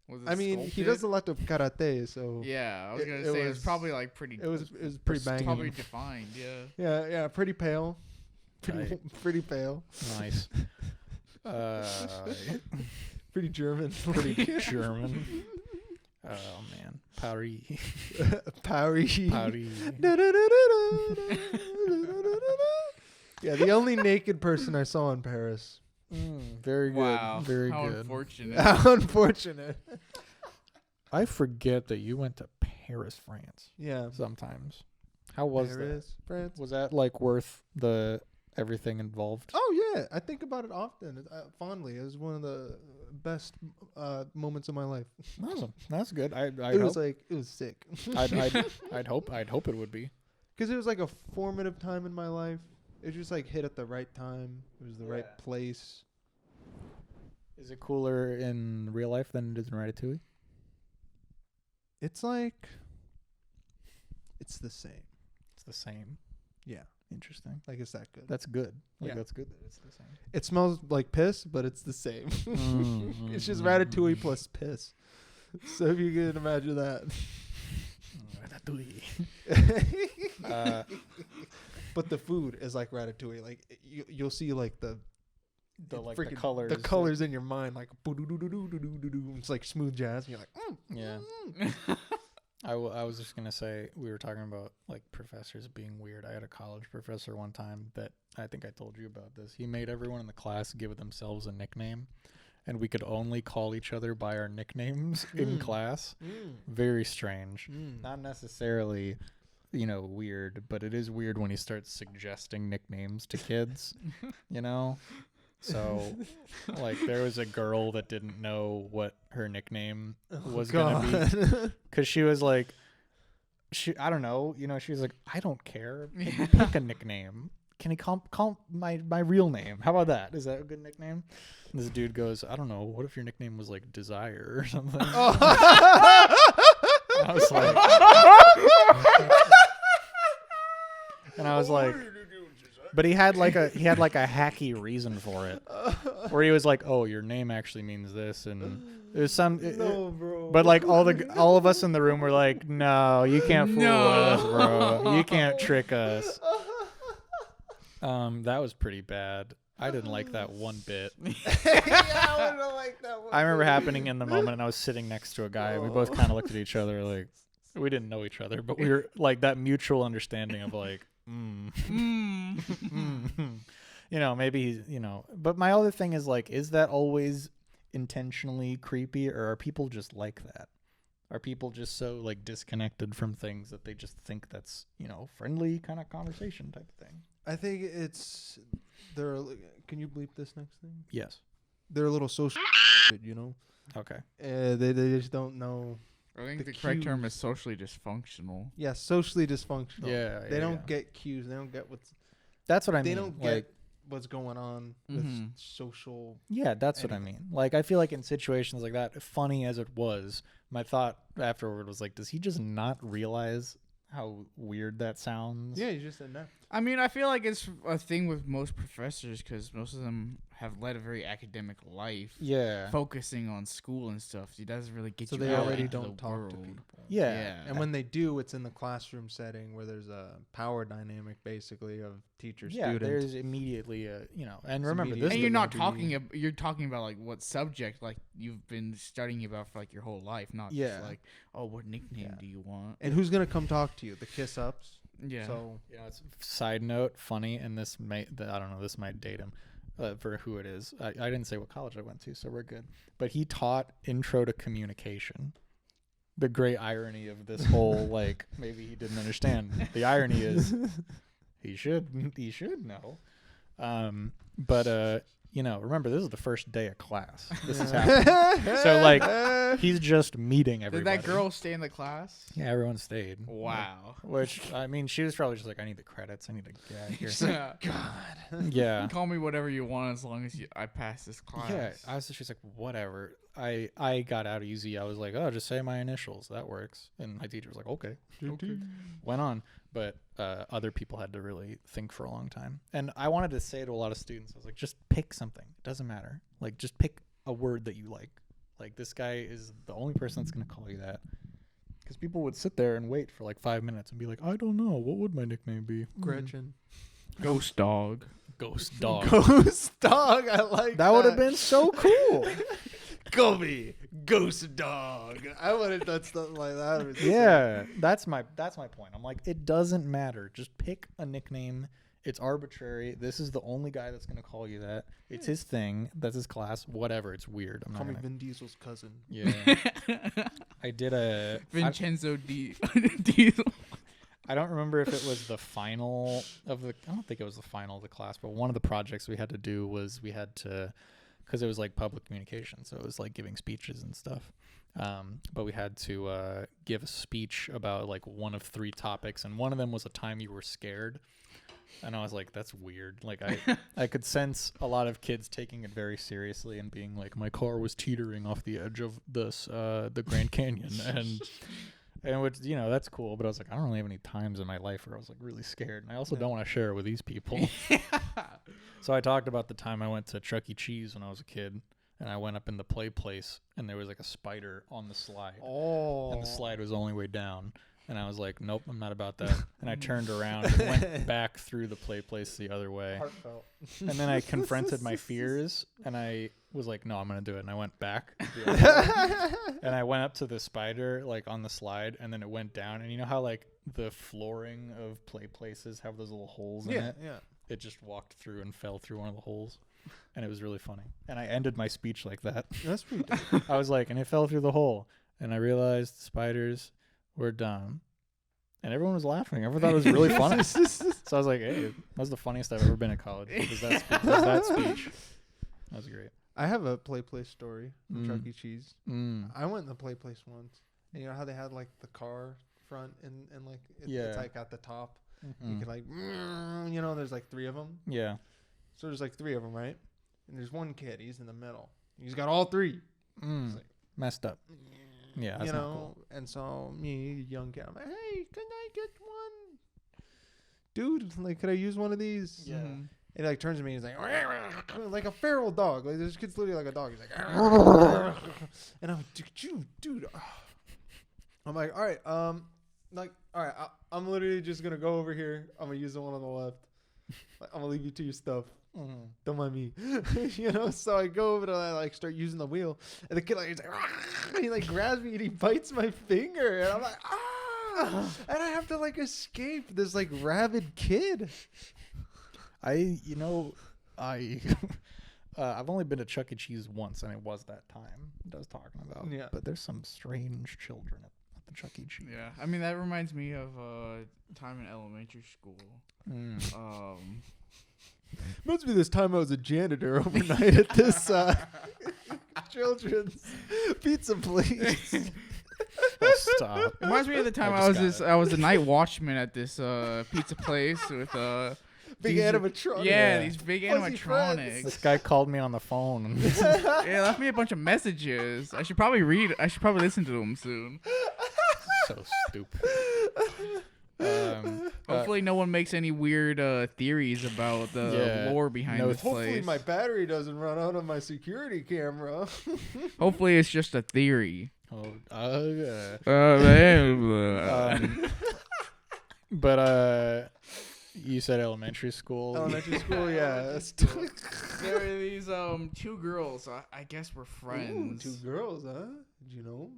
Was it I mean, he sculpted? does a lot of karate, so Yeah, I was gonna it say it was- was probably like pretty. it was pretty banging. probably defined. Yeah. Yeah, pretty pale, Tight. pretty pale, Nice. pretty German, Pretty German. Oh man, Paris. Paris. Paris. Yeah, the only naked person I saw in Paris. Very good. Wow. Very How good. unfortunate. How unfortunate. I forget that you went to Paris, France. Yeah. Sometimes. How was Paris, France. that? Was that like worth the everything involved? Oh yeah, I think about it often, fondly. It was one of the best moments of my life. Awesome. That's good. It was sick. I'd hope it would be. Because it was like a formative time in my life. It just like hit at the right time. It was the right place. Is it cooler in real life than it is in Ratatouille? It's like, it's the same. It's the same. Yeah, Interesting. like it's that good. That's good. Like Yeah. that's good that it's the same. It smells like piss, but it's the same. It's just Ratatouille plus piss. So if you can imagine that. Ratatouille. But the food is like Ratatouille. Like you'll see like the freaking- colors. the colors in your mind, like boo-doo-doo-doo-doo-doo-doo-doo. It's like smooth jazz, and you're like, Yeah. I was just going to say, we were talking about like professors being weird. I had a college professor one time that I think I told you about this. He made everyone in the class give themselves a nickname, and we could only call each other by our nicknames in class. Very strange. Not necessarily, weird, but it is weird when he starts suggesting nicknames to kids, So, like, there was a girl that didn't know what her nickname was going to be. Because she was like, I don't know, she was like, I don't care. Pick a nickname. Can he call my real name? How about that? Is that a good nickname? And this dude goes, I don't know. What if your nickname was like Desire or something? I was like, and I was like, but he had like a hacky reason for it, where he was like, "Oh, your name actually means this," and there's no, bro. But like all of us in the room were like, "No, you can't fool us, bro. You can't trick us." That was pretty bad. I didn't like that one bit. Yeah, I wouldn't like that one. I remember happening in the moment, and I was sitting next to a guy, and we both kind of looked at each other like we didn't know each other, but we were like that mutual understanding of like, maybe he's, But my other thing is like, is that always intentionally creepy, or are people just like that? Are people just so like disconnected from things that they just think that's friendly kind of conversation type of thing? I think it's can you bleep this next thing? Yes. They're a little social, Okay. They just don't know. I think the correct term is socially dysfunctional. Yeah, socially dysfunctional. Yeah. They don't get cues. They don't get That's what I mean. They don't get what's going on with social. Yeah, that's what I mean. Like, I feel like in situations like that, funny as it was, my thought afterward was like, does he just not realize how weird that sounds? Yeah, you just said no. I mean, I feel like it's a thing with most professors because most of them have led a very academic life. Yeah. Focusing on school and stuff. It doesn't really get So you they out already into don't the talk world. to people. Yeah. And when they do, it's in the classroom setting where there's a power dynamic, basically, of teacher-student. There's immediately and It's remember immediate. this. And is you're not gonna be- talking. You're talking about like what subject like you've been studying about for like your whole life, not just like, oh, what nickname do you want? And who's going to come talk to you? The kiss-ups? Yeah. So it's side note, funny, and this I don't know, this might date him for who it is. I didn't say what college I went to, so we're good. But he taught Intro to Communication. The great irony of this whole like maybe he didn't understand. The irony is he should know. But remember this is the first day of class. This is happening. So like he's just meeting everybody. Did that girl stay in the class? Yeah, everyone stayed. Wow. Which I mean, she was probably just like, I need the credits. I need to get out of here. Yeah. God. Yeah. Call me whatever you want as long as I pass this class. Yeah. She's like, whatever. I got out easy. I was like, oh, just say my initials. That works. And my teacher was like, okay. Went on. But other people had to really think for a long time. And I wanted to say to a lot of students, I was like, just pick something. It doesn't matter. Like, just pick a word that you like. Like, this guy is the only person that's going to call you that. Because people would sit there and wait for like 5 minutes and be like, I don't know. What would my nickname be? Gretchen. Ghost dog. Ghost dog. Ghost dog. I like That would have been so cool. Gummy. Ghost dog. I would have done something like that. Yeah, that's my point. I'm like, it doesn't matter. Just pick a nickname. It's arbitrary. This is the only guy that's gonna call you that. It's his thing. That's his class. Whatever. It's weird. Call me Vin Diesel's cousin. Yeah. I did a Vincenzo Diesel. I don't remember if it was the final of the. I don't think it was the final of the class, but one of the projects we had to do was we had to, because it was like public communication, so it was like giving speeches and stuff. But we had to give a speech about like one of 3 topics, and one of them was a time you were scared. And I was like, that's weird. Like I could sense a lot of kids taking it very seriously and being like, my car was teetering off the edge of the Grand Canyon, and which that's cool. But I was like, I don't really have any times in my life where I was like really scared, and I also don't want to share it with these people. So I talked about the time I went to Chuck E. Cheese when I was a kid, and I went up in the play place, and there was like a spider on the slide. Oh. And the slide was the only way down. And I was like, nope, I'm not about that. And I turned around and went back through the play place the other way. Heartfelt. And then I confronted my fears, and I was like, no, I'm going to do it. And I went back. The other way. And I went up to the spider, like, on the slide, and then it went down. And you know how, like, the flooring of play places have those little holes in it? Yeah. It just walked through and fell through one of the holes. And it was really funny. And I ended my speech like that. That's pretty dope. I was like, and it fell through the hole. And I realized spiders were dumb. And everyone was laughing. Everyone thought it was really funny. So I was like, hey, that was the funniest I've ever been at college. Was that speech. That was great. I have a play place story from Chuck E. Cheese. Mm. I went in the play place once. And you know how they had like the car front and like it's like at the top. Mm-hmm. You could like, there's like 3 of them. Yeah. So there's like 3 of them, right? And there's one kid. He's in the middle. He's got all 3. Mm. Like, messed up. Yeah, that's not cool. And so me, young kid, I'm like, hey, can I get one? Dude, like, could I use one of these? Yeah. And he like turns to me and he's like a feral dog. Like this kid's literally like a dog. He's like, and I'm like, dude. I'm like, all right, I'm literally just gonna go over here. I'm gonna use the one on the left. Like, I'm gonna leave you to your stuff. Mm. Don't mind me. So I go over to like start using the wheel, and the kid like he's like, and he like grabs me and he bites my finger, and I'm like, and I have to like escape this like rabid kid. I I've only been to Chuck E. Cheese once, and it was that time that I was talking about. Yeah. But there's some strange children at the Chuck E. Cheese. Yeah, I mean that reminds me of time in elementary school. Must be this time I was a janitor overnight at this children's pizza place. Oh, stop. It reminds me of the time I I was the night watchman at this pizza place with Big these- animatronics. Yeah, these big Fuzzy animatronics. This guy called me on the phone. And Yeah, left me a bunch of messages. I should probably listen to them soon. so stupid. Hopefully, no one makes any weird theories about the lore behind this place. Hopefully my battery doesn't run out on my security camera. Hopefully, it's just a theory. But you said elementary school. Elementary school, yeah. There were these two girls. I guess were friends. Ooh, two girls, huh? Did you know?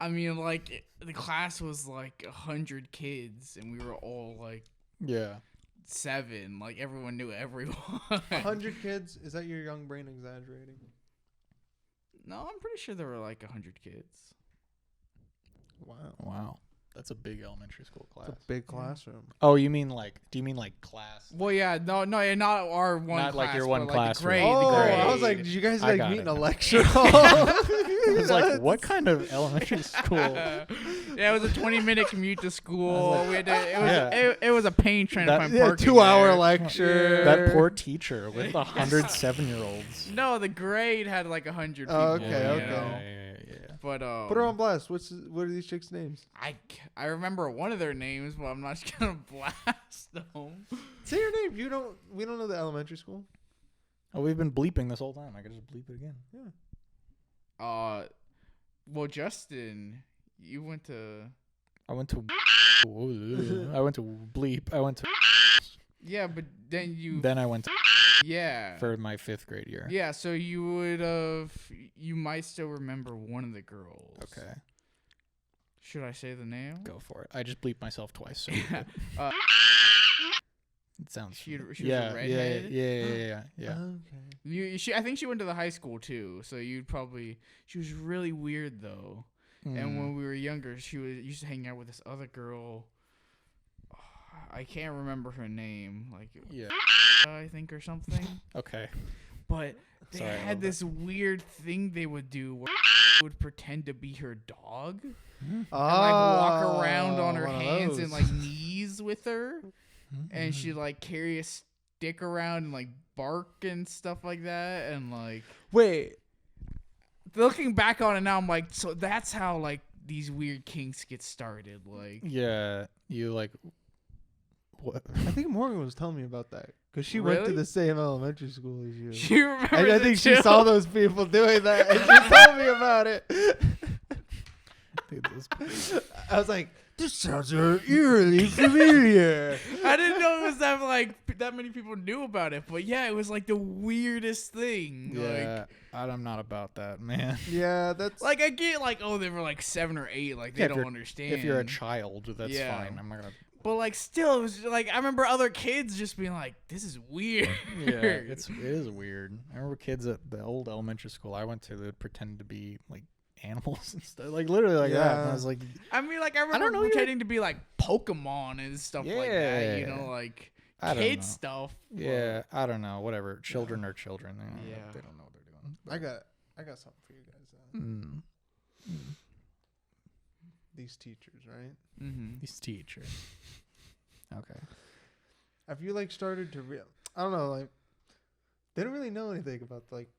I mean, like the class was like 100 kids, and we were all like Yeah. 7. Like everyone knew everyone. 100 kids? Is that your young brain exaggerating? No, I'm pretty sure there were like 100 kids. Wow. That's a big elementary school class. It's a big classroom. Oh, do you mean like class? Well, yeah, no, yeah, not our one. Not class, like your but one like classroom. The grade, Oh, the grade. I was like, did you guys I like got meet it. in a lecture hall? I was like, what kind of elementary school? Yeah, it was a 20-minute commute to school. like, We had to, it was a pain trying to find Yeah, parking. 2-hour there. lecture. That poor teacher with 107-year-olds. No, the grade had like 100 people. Oh, okay, you okay. know? Yeah. But Put her on blast. What are these chicks' names? I remember one of their names, but I'm not just gonna blast them. Say your name. We don't know the elementary school. Oh, we've been bleeping this whole time. I could just bleep it again. Yeah. Well, Justin, you went to. I went to bleep. I went to. Yeah, but then Then I went to Yeah. for my 5th grade year. Yeah, so you might still remember one of the girls. Okay. Should I say the name? Go for it. I just bleeped myself twice. So it sounds. She was yeah, a redhead. Yeah. Okay. I think she went to the high school too. So she was really weird though. And when we were younger, she used to hang out with this other girl. I can't remember her name. Like I think or something. Okay. But they Sorry, I had love this weird thing they would do where would pretend to be her dog and like walk around on her one of hands those. and like knees with her, and she'd like carry a stick around and like bark and stuff like that. And like Wait. looking back on it now, I'm like, so that's how like these weird kinks get started. Like Yeah. You like. What? I think Morgan was telling me about that because she went to Really? the same elementary school as you. she remembers And I it think she too. saw those people doing that, and she told me about it. Dude, I was like, "This sounds eerily familiar." I didn't know it was that many people knew about it, but yeah, it was like the weirdest thing. yeah. I'm not about that, man. Yeah, that's Like I get like, oh, they were like 7 or 8, like they Yeah, if don't you're- understand. If you're a child, that's Yeah. fine. I'm not gonna. But like still, it was like I remember other kids just being like, "This is weird." Yeah, it is weird. I remember kids at the old elementary school I went to that would pretend to be like animals and stuff, like literally like that. And I Yeah. was like, I mean, like I remember don't know, you're- pretending to be like Pokemon and stuff like that. You Yeah. know, like I don't kid know. stuff. Yeah, I don't know. Whatever. Children are children. Yeah. They don't know what they're doing. I got something for you guys. Mm. These teachers, right? Mm-hmm. These teachers. Okay. Have you like started to I don't know, like they don't really know anything about like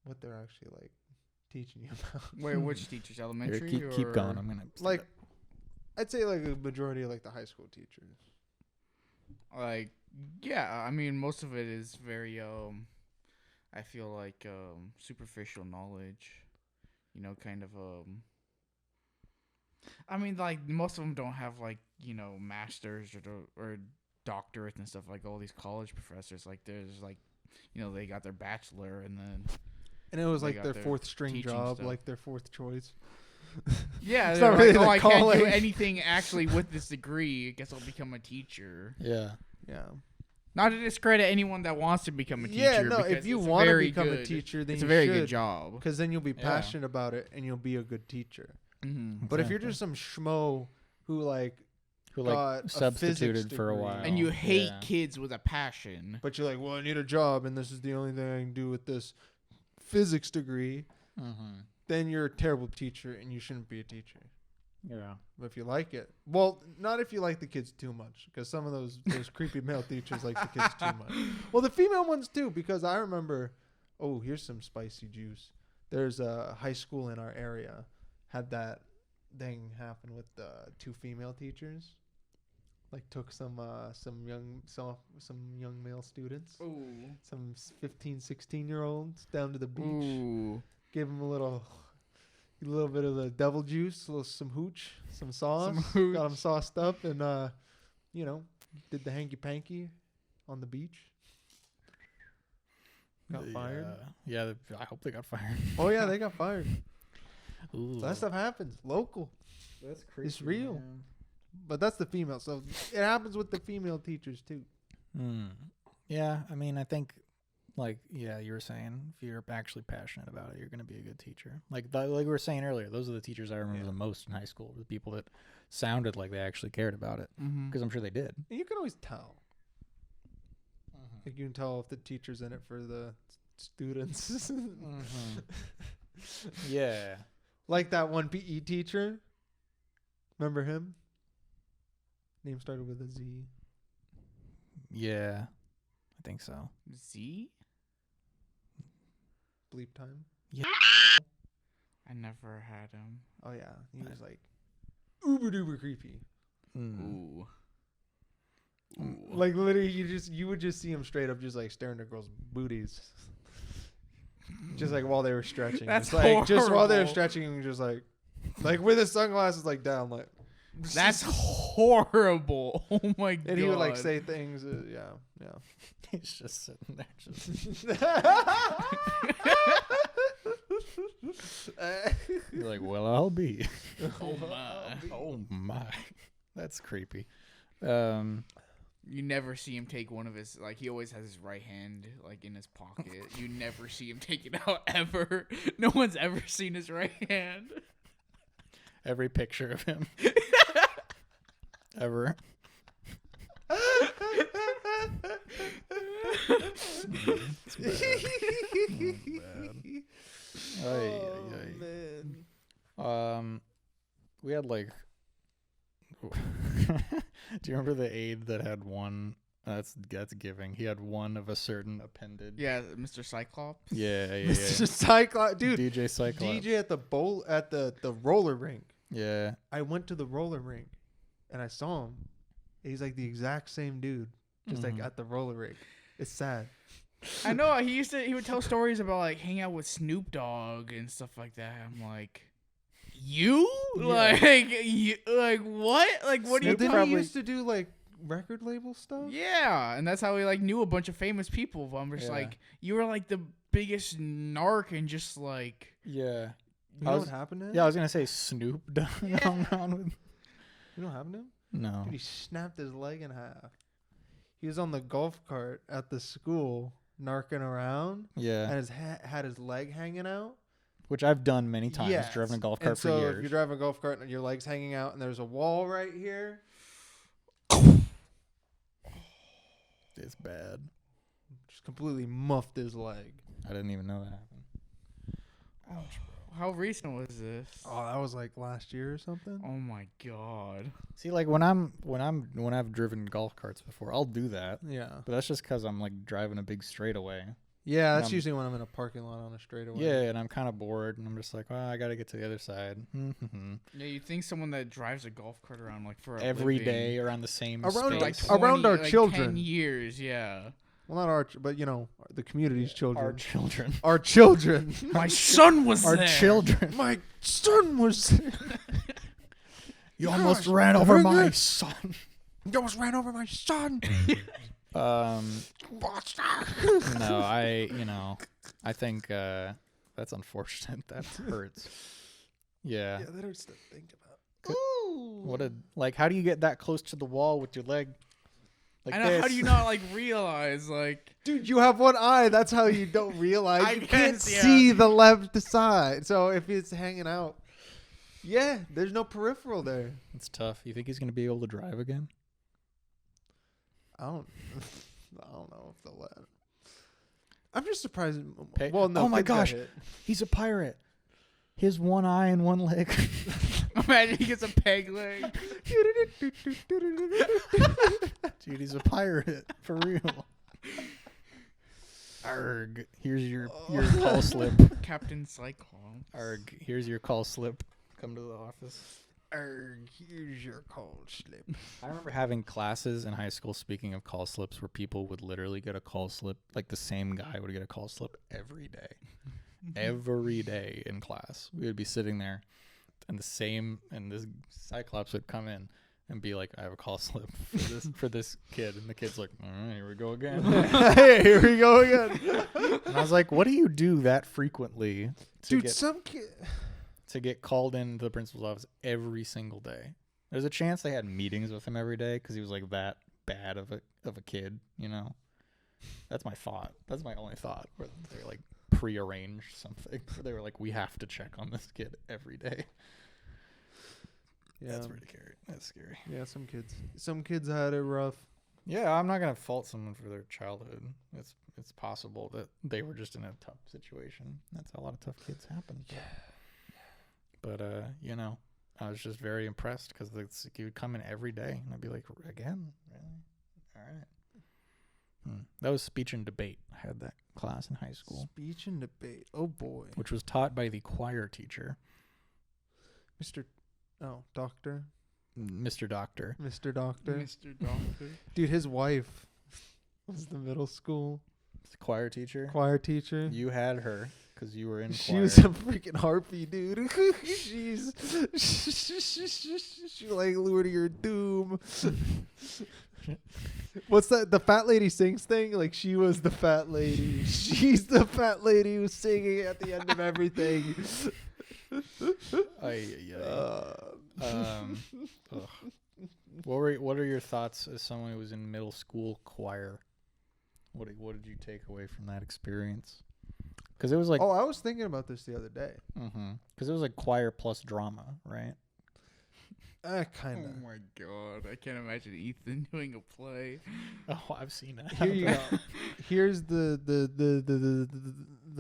what they're actually like teaching you about. Wait, which teachers? Here, Elementary? keep or- going. I'm gonna Like, I'd say like a majority of like the high school teachers. Like, yeah. I mean, most of it is very I feel like superficial knowledge. You know, kind of I mean, like most of them don't have like masters or doctorates and stuff, like all these college professors, like there's like, they got their bachelor and then. And it was They like got their their fourth string teaching job, stuff. like their fourth choice. Yeah, It's they're not like, really the I can't do calling." anything actually with this degree. I guess I'll become a teacher. Yeah. Yeah. Not to discredit anyone that wants to become a teacher. Yeah, no, because if you it's want to very become a good- teacher, then it's you a very should, good job. because then you'll be Yeah. passionate about it and you'll be a good teacher. Mm-hmm. But if you're Exactly. just some schmo who like Who got like a substituted physics for a degree. while. And you hate Yeah. kids with a passion. but you're like, well, I need a job and this is the only thing I can do with this physics degree, Mm-hmm. then you're a terrible teacher and you shouldn't be a teacher. Yeah. But if you like it, well, not if you like the kids too much, because some of those creepy male teachers like the kids too much. Well, the female ones too, because I remember. Oh, here's some spicy juice. There's a high school in our area had that thing happen with two female teachers. Like took some young male students, Ooh. some 15, 16-year-olds down to the beach. Ooh. Gave them a little bit of the devil juice, some hooch, some sauce. hooch. Got them sauced up and, did the hanky-panky on the beach. Got fired. Yeah, I hope they got fired. Oh, yeah, they got fired. Ooh. So that stuff happens. Local. That's crazy. It's real. But that's the female. So it happens with the female teachers, too. Yeah, I mean, I think, like, yeah, you were saying, if you're actually passionate about it, you're going to be a good teacher. Like we were saying earlier, those are the teachers I remember the most in high school, the people that sounded like they actually cared about it, because I'm sure they did. And you can always tell. Like you can tell if the teacher's in it for the students. Yeah. Like that one PE teacher. Remember him? Name started with a Z. Yeah, I think so. Z? Bleep time. I never had him. Oh yeah, he was like uber duper creepy. Ooh. Ooh. Like literally, you would just see him straight up, just like staring at girls' booties, just like while they were stretching. That's Just, like just while they were horrible. stretching, just like with his sunglasses like down, like. That's horrible. Oh my god. And he would like say things. Yeah. He's just sitting there, just you're like, well, I'll be. Oh my. Oh my, that's creepy. You never see him take one of his, like, he always has his right hand, like, in his pocket. You never see him take it out, ever. No one's ever seen his right hand. Every picture of him ever. We had like do you remember the aide that had one that's giving, he had one of a certain appendage? Yeah, Mr. Cyclops. Yeah. Mr. Cyclops, dude. DJ Cyclops. DJ at the roller rink. Yeah. I went to the roller rink and I saw him. He's like the exact same dude, just like at the roller rink. It's sad. I know, he would tell stories about, like, hanging out with Snoop Dogg and stuff like that. I'm like, you? Yeah. Like what? Like, what do you Didn't probably- he used to do like record label stuff? Yeah, and that's how he, like, knew a bunch of famous people. But I'm just Yeah. like, you were, like, the biggest narc and just, like... Yeah. You know what happened to him? Yeah, I was gonna say Snoop Dogg hung around with. You know what happened to him? No. Dude, he snapped his leg in half. He was on the golf cart at the school, narking around, Yeah. and had his leg hanging out. Which I've done many times. Yes. Driven a golf And cart so for if years. you're driving a golf cart and your leg's hanging out, and there's a wall right here, It's bad. just completely muffed his leg. I didn't even know that happened. How recent was this? Oh, that was like last year or something. Oh my god. See, like when I've driven golf carts before, I'll do that. Yeah. But that's just because I'm like driving a big straightaway. Yeah, that's Um, usually when I'm in a parking lot on a straightaway. Yeah, and I'm kind of bored, and I'm just like, well, I got to get to the other side. Yeah, you think someone that drives a golf cart around, like, for a Every living, day around the same Around, space. like, around 20, our like, children. 10 years, yeah. Well, not our, but you know, the community's children. Our children. Our children. My son was Our there. children. My son was. You Gosh, almost ran over bring my it. son. You almost ran over my son. No, I think that's unfortunate. That hurts. Yeah. Yeah, that hurts to think about. Ooh. How do you get that close to the wall with your leg? Like I know. this? How do you not like realize like? Dude, you have one eye. That's how you don't realize. You can't guess, yeah. see the left side. So if it's hanging out, yeah, there's no peripheral there. It's tough. You think he's gonna be able to drive again? I don't know if they'll let him. I'm just surprised. Peg- Well, no. Oh my kids got gosh. hit. He's a pirate. He has one eye and one leg. Imagine he gets a peg leg. Dude, he's a pirate for real. Arg! Here's your call slip. Captain Cyclones. Arg! Here's your call slip. Come to the office. Arg, here's your call slip. I remember having classes in high school, speaking of call slips, where people would literally get a call slip. Like the same guy would get a call slip every day. Every day in class. We would be sitting there and this Cyclops would come in and be like, I have a call slip for this kid. And the kid's like, all right, here we go again. Hey, here we go again. And I was like, what do you do that frequently Dude, some kid... to get called into the principal's office every single day? There's a chance they had meetings with him every day because he was like that bad of a kid, you know? That's my thought. That's my only thought. Where they're like prearranged something. Where they were like, we have to check on this kid every day. Yeah, that's pretty scary. That's scary. Yeah, some kids had it rough. Yeah, I'm not gonna fault someone for their childhood. It's possible that they were just in a tough situation. That's how a lot of tough kids happen. Yeah. But I was just very impressed because he would come in every day and I'd be like, again, really? All right. That was speech and debate. I had that class in high school. Speech and debate. Oh boy. Which was taught by the choir teacher, Doctor. Mr. Doctor. Mr. Doctor. Mr. Doctor. Dude, his wife was the middle school Choir teacher. You had her because you were in choir. She was a freaking harpy, dude. She like lured to your doom. What's that? The fat lady sings thing? Like she was the fat lady. She's the fat lady who's singing at the end of everything. What are your thoughts as someone who was in middle school choir? What did you take away from that experience? Because it was like, I was thinking about this the other day. Because it was like choir plus drama, right? Kind of. Oh my god, I can't imagine Ethan doing a play. Oh, I've seen it. Here you go. Here's the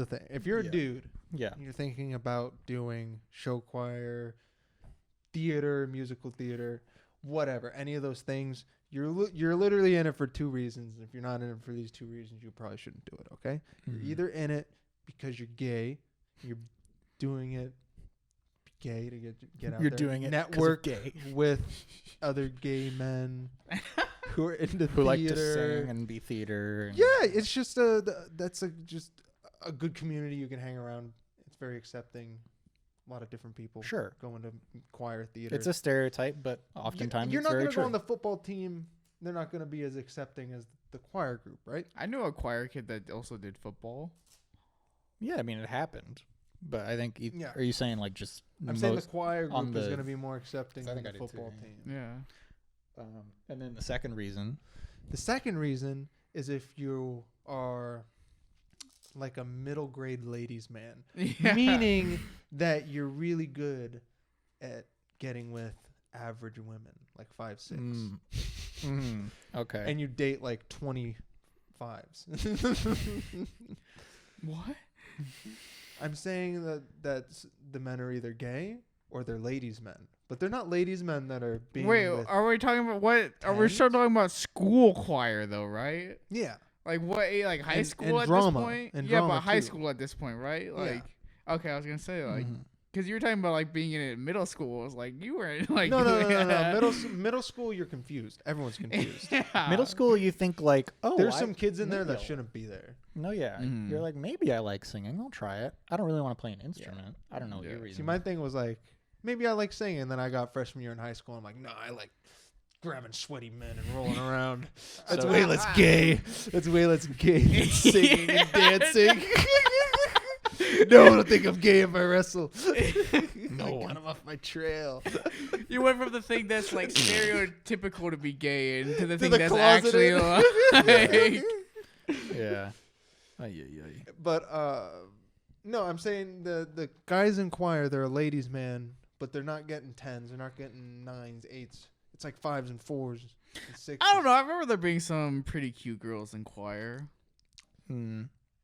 thing. If you're a dude, you're thinking about doing show choir, theater, musical theater, whatever, any of those things, you're literally in it for two reasons. If you're not in it for these two reasons, you probably shouldn't do it. Okay, you're either in it because you're gay, you're doing it gay to get out you're there. doing it network gay with other gay men who are into who theater. like to sing and be theater. And it's just just a good community you can hang around. It's very accepting. A lot of different people going to choir theater. It's a stereotype, but oftentimes you're it's not very going to true. go on the football team. They're not going to be as accepting as the choir group, right? I knew a choir kid that also did football. Yeah, I mean it happened, but I think. Are you saying like just? I'm saying the choir group is going to be more accepting than the football team. Yeah. And then the second reason. The second reason is if you are like a middle grade ladies man, meaning that you're really good at getting with average women, like 5'6". Okay. And you date like 25s. What? I'm saying that the men are either gay or they're ladies men, but they're not ladies men that are being. Wait, are we talking about what? Are we still talking about school choir though, right? Yeah. Like what? Like high school at drama, this point? and Yeah, drama but high too. school at this point, right? Like, okay, I was gonna say like, because you were talking about like being in it middle school. I was like, you were like, no. Middle school, you're confused. Everyone's confused. Middle school, you think like, there's some kids in there that shouldn't be there. No, you're like, maybe I like singing. I'll try it. I don't really want to play an instrument. I don't know what your reason. See, my thing was like, maybe I like singing. And then I got freshman year in high school. I'm like, no, I like grabbing sweaty men and rolling around. That's way less gay. That's way less gay than singing and dancing. No one will think I'm gay if I wrestle. No one. Got him off my trail. You went from the thing that's like stereotypical to be gay into the thing the that's closeted. actually like... Yeah. But no, I'm saying the guys in choir, they're a ladies' man, but they're not getting 10s. They're not getting 9s, 8s. It's like 5s and 4s and 6s. I don't know. I remember there being some pretty cute girls in choir.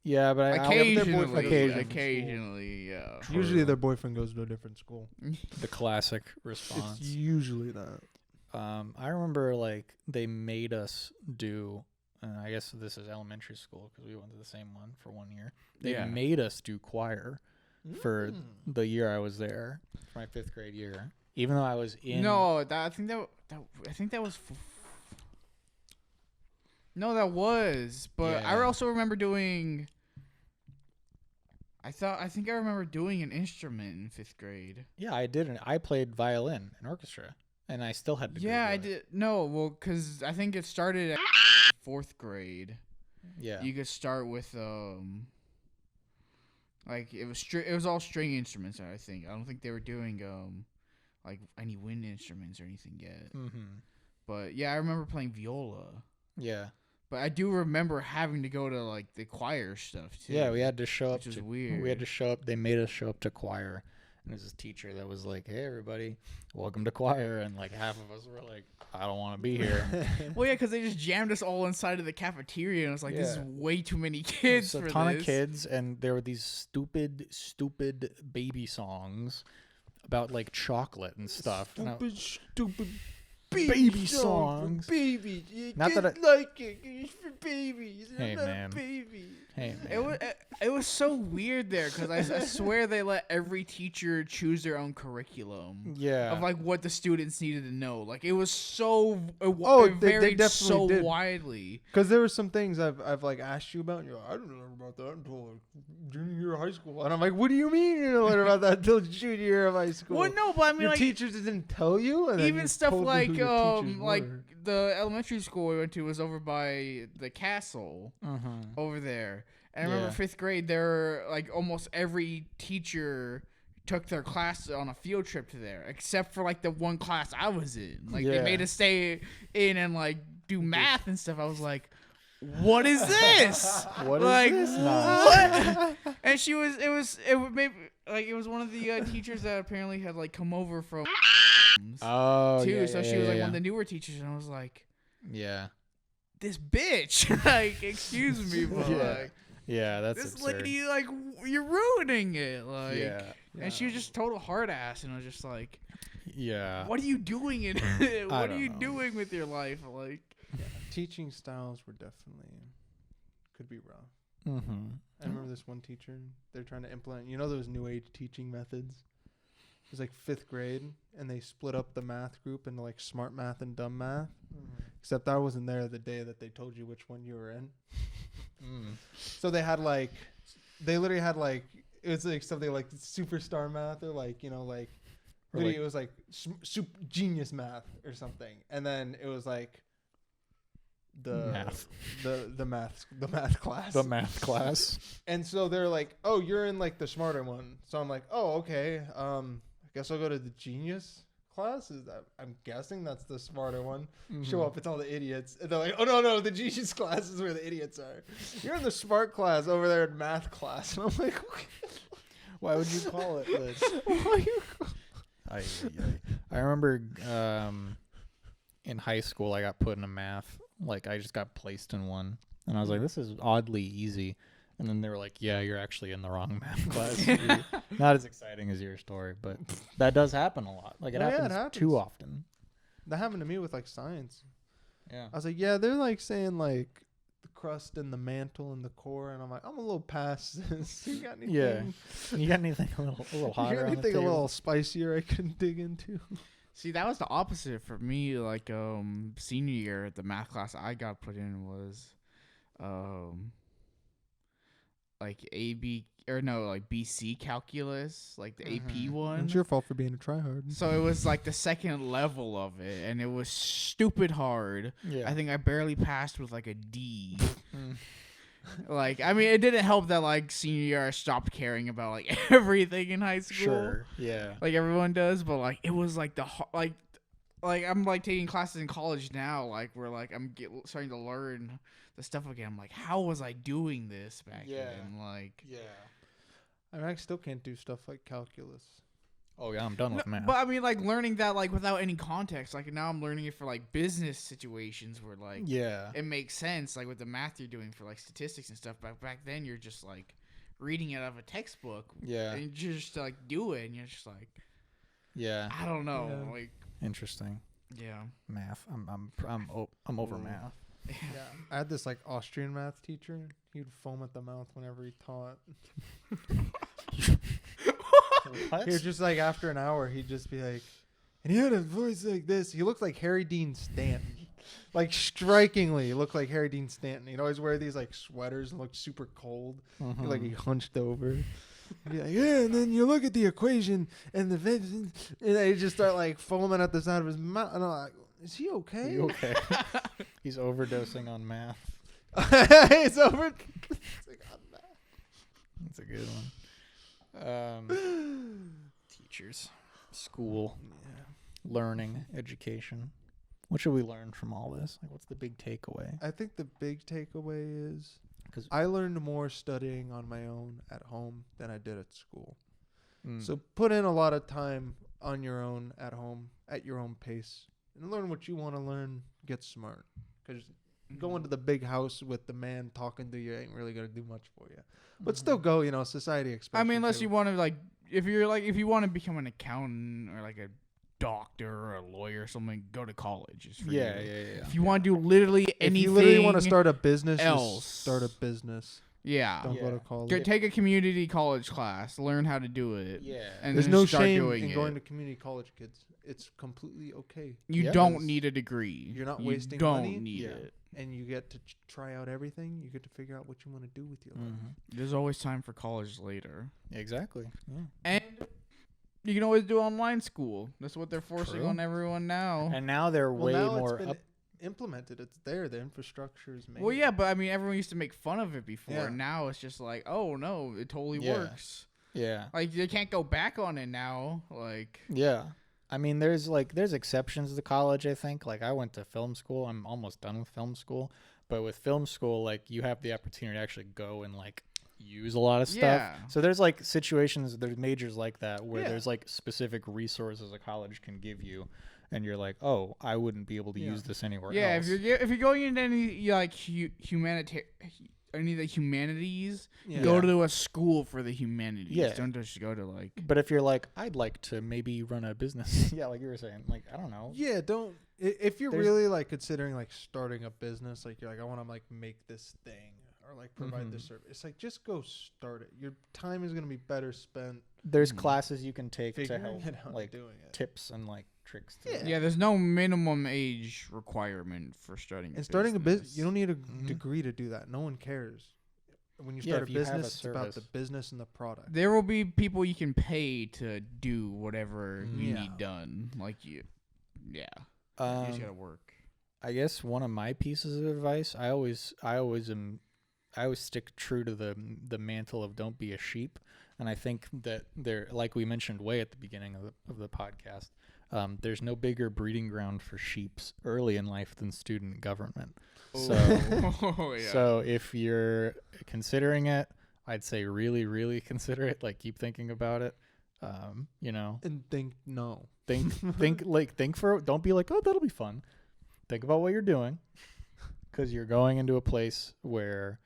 Yeah, but Occasionally, yeah. Usually their boyfriend goes to a different school. The classic response. It's usually that. I remember like they made us do, and I guess this is elementary school because we went to the same one for 1 year. They made us do choir for the year I was there, for my 5th grade year. Even though I was in. No, I think that was. No, that was. But I also remember doing. I think I remember doing an instrument in 5th grade. Yeah, I did. I played violin in orchestra, and I still had to. Yeah, I did. No, well, because I think it started at 4th grade. Yeah. You could start with like it was all string instruments. I think. I don't think they were doing like any wind instruments or anything yet. But yeah, I remember playing viola. Yeah. But I do remember having to go to like the choir stuff too. Yeah, we had to show up. Which is weird. We had to show up. They made us show up to choir, and there's this teacher that was like, "Hey, everybody, welcome to choir." And like half of us were like, "I don't want to be here." Well, yeah, because they just jammed us all inside of the cafeteria, and I was like, "This is way too many kids for this." A ton of kids, and there were these stupid baby songs about like chocolate and stuff. Stupid baby songs. Babies. You Not that like it. It's for babies. Hey, man. Baby. Hey, man. It was so weird there because I swear they let every teacher choose their own curriculum. Yeah. Of like what the students needed to know. Like it was so they varied definitely so did. widely. Because there were some things I've like asked you about, and you're like, I didn't learn about that until like junior year of high school. And I'm like, what do you mean you didn't learn about that until junior year of high school? Well, no, but I mean, your like, teachers didn't tell you, and even stuff like like the elementary school we went to was over by the castle over there. And I remember 5th grade, there were like almost every teacher took their class on a field trip to there, except for like the one class I was in. Like they made us stay in and like do math and stuff. I was like, what is this? What like, is this? What? And it was one of the teachers that apparently had like come over from too. So she was like one of the newer teachers, and I was like, this bitch, like, excuse me, but like, that's this absurd. lady, like, you're ruining it, like, And and she was just total hard ass, and I was just like, yeah, what are you doing what are you doing with your life, like? Teaching styles were definitely could be rough. I remember this one teacher, they're trying to implement, those new age teaching methods. It was like 5th grade, and they split up the math group into like smart math and dumb math. Except I wasn't there the day that they told you which one you were in. So they literally had like, it was like something like superstar math, or like, like, really, it was like genius math or something. And then it was like the math class. The math class. And so they're like, oh, you're in like the smarter one. So I'm like, oh, okay. I guess I'll go to the genius class. I'm guessing that's the smarter one. Show up, it's all the idiots. And they're like, oh, no, the genius class is where the idiots are. You're in the smart class over there in math class. And I'm like, okay. Why would you call it this? I remember in high school, I got put in a math. Like, I just got placed in one. And I was like, this is oddly easy. And then they were like, yeah, you're actually in the wrong math class. Not as exciting as your story, but that does happen a lot. Like, it happens too often. That happened to me with, like, science. Yeah. I was like, yeah, they're, like, saying, like, the crust and the mantle and the core. And I'm like, I'm a little past this. You got anything? Yeah. You got anything a little hotter? You got anything a little spicier I can dig into? See, that was the opposite for me. Like, senior year, the math class I got put in was, like BC calculus, like the AP one. It's your fault for being a tryhard. So it was like the second level of it, and it was stupid hard. Yeah. I think I barely passed with like a D. Like, I mean, it didn't help that like senior year I stopped caring about like everything in high school. Sure. Yeah. Like everyone does, but like it was like like I'm like taking classes in college now, like where like I'm starting to learn the stuff again. I'm like, how was I doing this back then? Like, Yeah. I mean, I still can't do stuff like calculus. Oh yeah, I'm done with math. but I mean, like learning that like without any context. Like now I'm learning it for like business situations where like it makes sense, like with the math you're doing for like statistics and stuff. But back then you're just like reading it out of a textbook. Yeah. And you just like do it, and you're just like, I don't know, like interesting. yeah, Math. I'm over math. Yeah, I had this like Austrian math teacher. He'd foam at the mouth whenever he taught. What? He was just like after an hour, he'd just be like, and he had a voice like this. He looked like Harry Dean Stanton, like strikingly, he looked like Harry Dean Stanton. He'd always wear these like sweaters and look super cold, like he hunched over. He'd be like, yeah, and then you look at the equation and and he'd just start like foaming at the side of his mouth, and I'm like, is he okay? You okay? He's overdosing on math. It's over. It's like, That's a good one. Teachers, school, learning, education. What should we learn from all this? Like, what's the big takeaway? I think the big takeaway is 'Cause I learned more studying on my own at home than I did at school. Mm. So put in a lot of time on your own at home at your own pace and learn what you want to learn. Get smart, because going to the big house with the man talking to you ain't really gonna do much for you. But still go, society expects. I mean, unless to. you want to like, if you want to become an accountant or like a doctor or a lawyer or something, go to college. It's for you. If you want to do literally anything, if you literally want to start a business, else, just start a business. Yeah. Don't go to college. Take a community college class, learn how to do it. Yeah. And there's then no start shame doing in it. going to community college, kids. It's completely okay. You don't need a degree. You're not wasting money. money. Don't need it. And you get to try out everything. You get to figure out what you want to do with your life. There's always time for college later. Exactly. Yeah. And you can always do online school. That's what they're forcing True. on everyone now. And now they're way now more it's been up. implemented. It's there. The infrastructure is made. Well, yeah, but I mean, everyone used to make fun of it before. Yeah. Now it's just like, oh no, it totally Yeah. works. Yeah. Like they can't go back on it now. Like Yeah. I mean, there's exceptions to college, I think. Like, I went to film school. I'm almost done with film school. But with film school, like, you have the opportunity to actually go and, like, use a lot of stuff. Yeah. So there's, like, situations, there's majors like that where Yeah. there's, like, specific resources a college can give you. And you're like, oh, I wouldn't be able to use this anywhere else. if you're going into any like any of the humanities, go to a school for the humanities. Yeah. Don't just go to like. But if you're like, I'd like to maybe run a business. Yeah, like you were saying. Like, I don't know. Yeah, don't. If you're really like considering like starting a business, like you're like, I want to like make this thing or like provide this service. It's like, just go start it. Your time is gonna be better spent. There's classes you can take to figuring help, it out, like doing it. tips and like tricks. To Yeah, there's no minimum age requirement for starting. And starting a business, you don't need a degree to do that. No one cares. When you start a if you have a business, it's about the service. business and the product. There will be people you can pay to do whatever you Yeah. need done. Like you, you just gotta work. I guess one of my pieces of advice, I always stick true to the mantle of don't be a sheep, and I think that there, like we mentioned way at the beginning of the podcast, there's no bigger breeding ground for sheeps early in life than student government. So, so if you're considering it, I'd say really, really consider it. Like, keep thinking about it. And think Don't be like, oh, that'll be fun. Think about what you're doing, because you're going into a place where,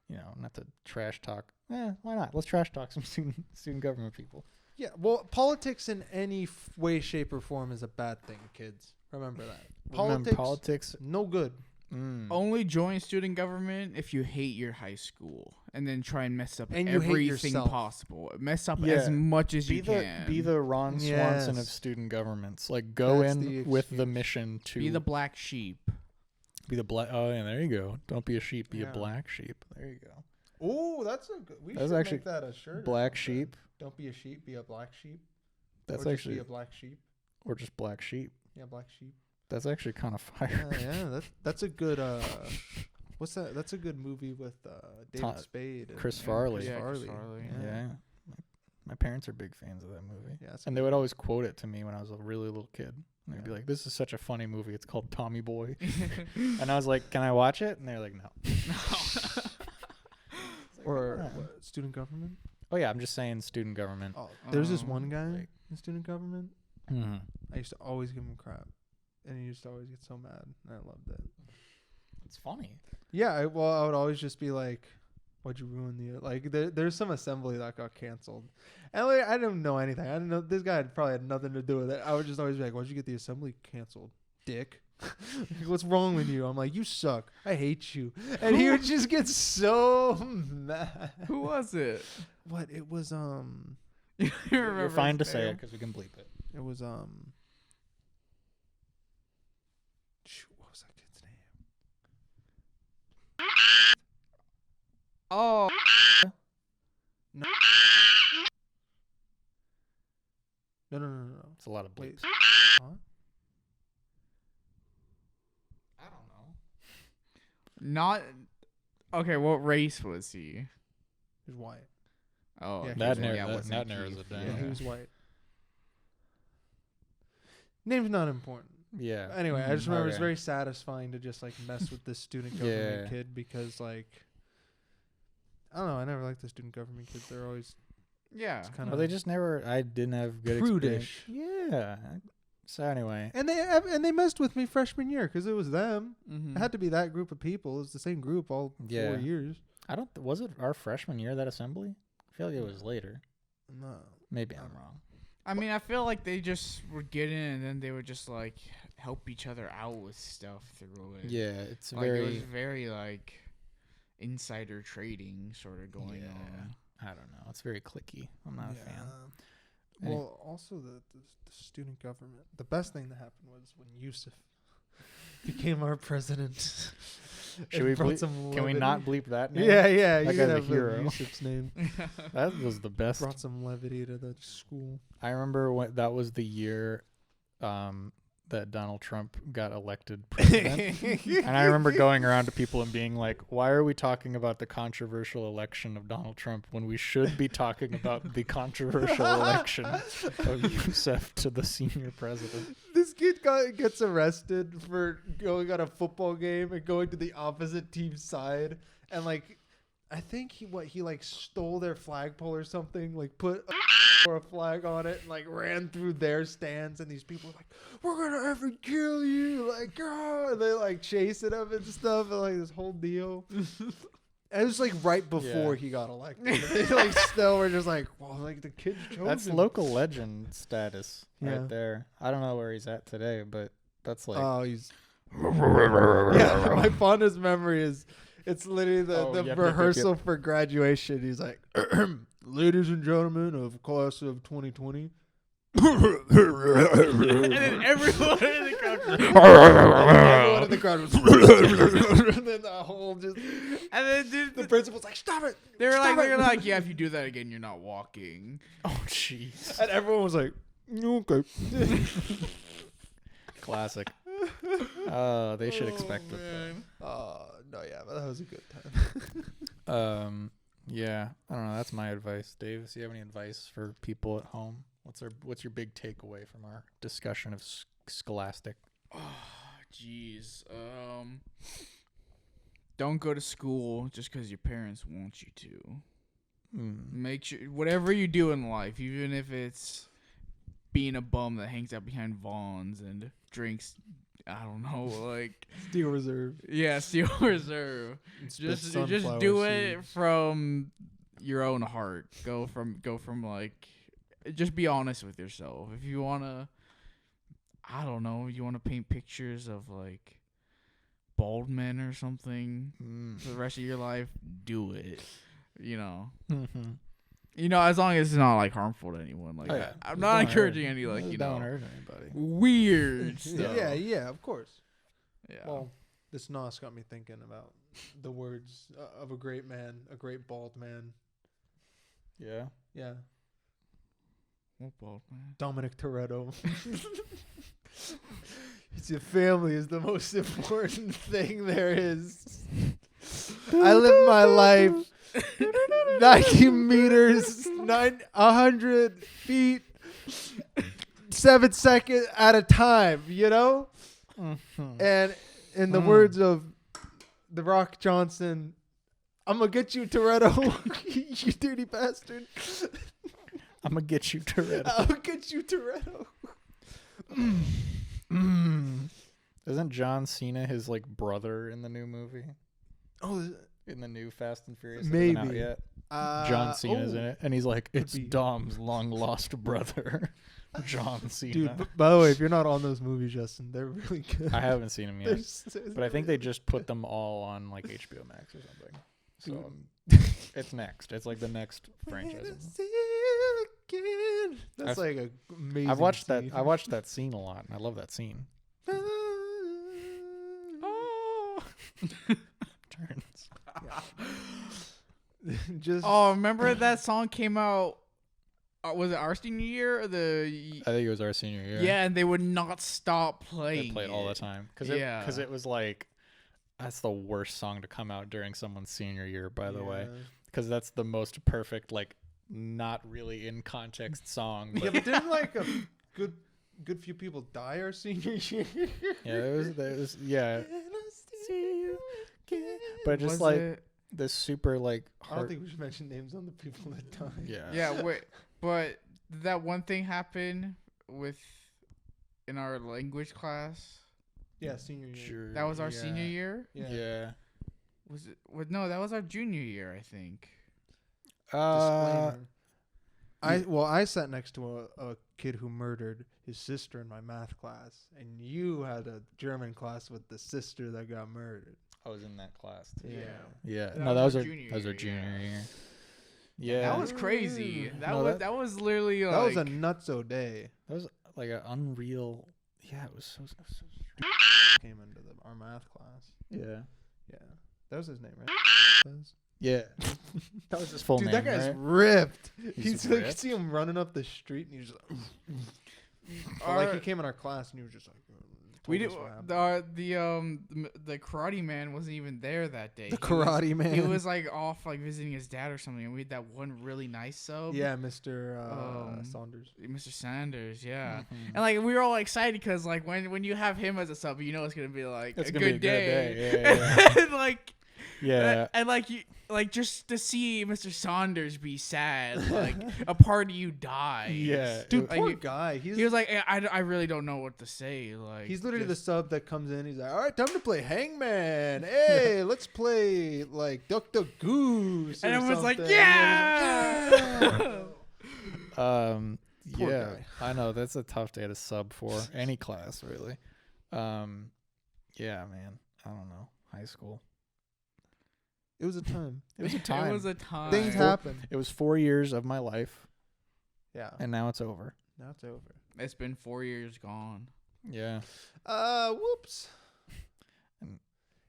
not to trash talk. Why not? Let's trash talk some student government people. Yeah, well, politics in any way, shape, or form is a bad thing, kids. Remember that. Politics, no good. Only join student government if you hate your high school, and then try and mess up And you hate everything yourself. possible. Mess up as much as you can. Be the Ron Swanson of Yes. student governments. Like, go That's in the with the excuse. mission to be the black sheep. be the black. Oh, yeah, there you go. Don't be a sheep. Be a Yeah. black sheep. There you go. Oh, that's a good. We That's should actually make that a shirt. or Black something. sheep. Don't be a sheep. Be a black sheep. That's or actually just be a black sheep. or just black sheep. Yeah, black sheep. That's actually kind of fire. Yeah. That's a good. What's that? That's a good movie with David Spade. And Chris and Farley. Yeah, Chris Farley. Farley, Yeah. My parents are big fans of that movie. Yeah. And they would always quote it to me when I was a really little kid. And they'd be like, "This is such a funny movie. It's called Tommy Boy." And I was like, "Can I watch it?" And they're like, "No." Or Yeah. student government. Oh yeah, I'm just saying student government. Oh, there's this Um, one guy like- in student government. Mhm. I used to always give him crap, and he used to always get so mad, and I loved it. It's funny. Yeah, I would always just be like, "Why'd you ruin the like?" There's some assembly that got canceled, and like, I didn't know anything. I didn't know this guy probably had nothing to do with it. I would just always be like, "Why'd you get the assembly canceled, dick? What's wrong with you?" I'm like, "You suck. I hate you," and he would just get so mad. Who was it? What it was? You remember You're fine to his say it name? because we can bleep it. It was shoot, what was that kid's name? Oh, No, no. It's a lot of Wait. bleeps. Huh? I don't know. not okay. What race was he? He was white. Oh, Yeah, he That was- narrow- yeah, it that- wasn't that narrows Keith. it down. Yeah, he Yeah. was white. Name's not important. Yeah. Anyway, I just remember it's Okay. very satisfying to just like mess with this student government Yeah. kid because like I don't know, I never liked the student government kids. They're always Yeah. kind Well, of they just never. I didn't have good prudish. experience. Yeah. So anyway, And they messed with me freshman year because it was them. Mm-hmm. It had to be that group of people. It was the same group all Yeah. 4 years. I don't. Was it our freshman year that assembly? I feel like it was later. No. Maybe I'm wrong. I mean, I feel like they just would get in and then they would just like help each other out with stuff through it. Yeah, it's Like it was very. very like insider trading sort of going Yeah. on. I don't know. It's very clicky. I'm not a fan. Any- Well, also the student government. The best thing that happened was when Yusuf became our president. Should and we brought bleep? some Can we levity. not bleep that? Name? Yeah. That You guy's can a have hero. Yusuf's name. That was the best. Brought some levity to the school. I remember when that was the year that Donald Trump got elected president. And I remember going around to people and being like, why are we talking about the controversial election of Donald Trump when we should be talking about the controversial election of Youssef to the senior president? This kid gets arrested for going on a football game and going to the opposite team's side, and like, I think he like stole their flagpole or something, like put a flag on it and like ran through their stands, and these people were like, "We're gonna effing kill you!" Like, oh, and they like chasing him and stuff, and like this whole deal. It was like right before he got elected. They like still were just like, well, like the kid's chosen. That's local legend status Yeah. right there. I don't know where he's at today, but that's like. Oh, he's. Yeah, my fondest memory is it's literally Oh, the yep, rehearsal for graduation. He's like, "Ladies and gentlemen of class of 2020." And then everyone in the crowd, Everyone in the crowd was, and then the whole just. and then dude, The principal's like, "Stop it!" they were Stop like, it." yeah, if you do that again, you're not walking. Oh, jeez. And everyone was like, "Okay." Classic. They should expect it. man. No, yeah, but that was a good time. Yeah, I don't know. That's my advice. Dave, do you have any advice for people at home? What's your big takeaway from our discussion of scholastic? Oh, jeez. Don't go to school just because your parents want you to. Make sure whatever you do in life, even if it's being a bum that hangs out behind Vaughn's and drinks, I don't know, like Steel Reserve. yeah, Steel Reserve. Just do it from your own heart. Go from like, just be honest with yourself. If you wanna, I don't know, you wanna paint pictures of like bald men or something for the rest of your life, do it. You know. You know, as long as it's not like harmful to anyone. Like, Oh, yeah. I'm not encouraging any like It you don't know hurt anybody. weird stuff. Yeah, of course. Yeah. Well, This nos got me thinking about the words of a great man, a great bald man. Yeah. Yeah. What bald man? Dominic Toretto. It's your family is the most important thing there is. I live my life 90 meters, 100 feet, 7 seconds at a time, you know? Mm-hmm. And in the words of The Rock Johnson, I'm going to get you, Toretto, you dirty bastard. I'm gonna get you, Toretto. I'll get you, Toretto. Isn't John Cena his like brother in the new movie? Oh, In the new Fast and Furious? It isn't out maybe. yet. John Cena's in it, and he's like, it's be. Dom's long lost brother, John Cena. Dude, by the way, if you're not on those movies, Justin, they're really good. I haven't seen him yet, So but I think they just put them all on like HBO Max or something. So it's next. It's like the next franchise. That's like a amazing. I've watched scene. that. I watched that scene a lot, and I love that scene. Oh, turns. Just Oh, remember that song came out? Was it our senior year or the? I think it was our senior year. Yeah, and they would not stop They playing. played all the time because Yeah. it was like that's the worst song to come out during someone's senior year. By the way, because that's the most perfect like not really in context song. But Yeah, but didn't like a good few people die our senior year? yeah, there was yeah. But just Was like it? this super like I don't think we should mention names on the people that died. yeah. Yeah, wait, but did that one thing happen with in our language class? Yeah, senior year. Sure. That was our senior Yeah. year. Yeah. Was it? No, that was our junior year, I think. Disclaimer. I sat next to a kid who murdered his sister in my math class, and you had a German class with the sister that got murdered. I was in that class too. Yeah. Yeah. That No, was that our was our junior that was our year, junior yeah. year. Yeah. That was crazy. No, That was literally like That was a nutso day. that was like an unreal. Yeah, it was so Came into our math class. yeah. Yeah, that was his name, right? Yeah. That was his full Dude, name. that guy's right? ripped. He's Like, you ripped? see him running up the street, and he's just but, like he came in our class, and he was just like, we told did us what happened. the karate man wasn't even there that day. The karate man. He was like off like visiting his dad or something, and we had that one really nice sub. Yeah, Mr. Saunders. Mr. Sanders, yeah. Mhm. And like we were all excited because like when you have him as a sub, you know it's gonna be like It's a gonna be good a good day. day. Yeah, And, like Yeah. and like you like just to see Mr. Saunders be sad, like a part of you dies. Yeah. Dude, Like, poor guy. He was like, I really don't know what to say. Like He's literally just- the sub that comes in. He's like, all right, time to play Hangman. Hey, let's play like Duck Duck Goose. and or everyone's like, something. yeah. Poor Yeah. guy. I know that's a tough day to sub for any class really. Yeah, man. I don't know. High school. It was a time. It was a time. It was a time. Things happen. It was 4 years of my life, Yeah. and now it's over. Now it's over. It's been 4 years gone. Yeah. Whoops. And-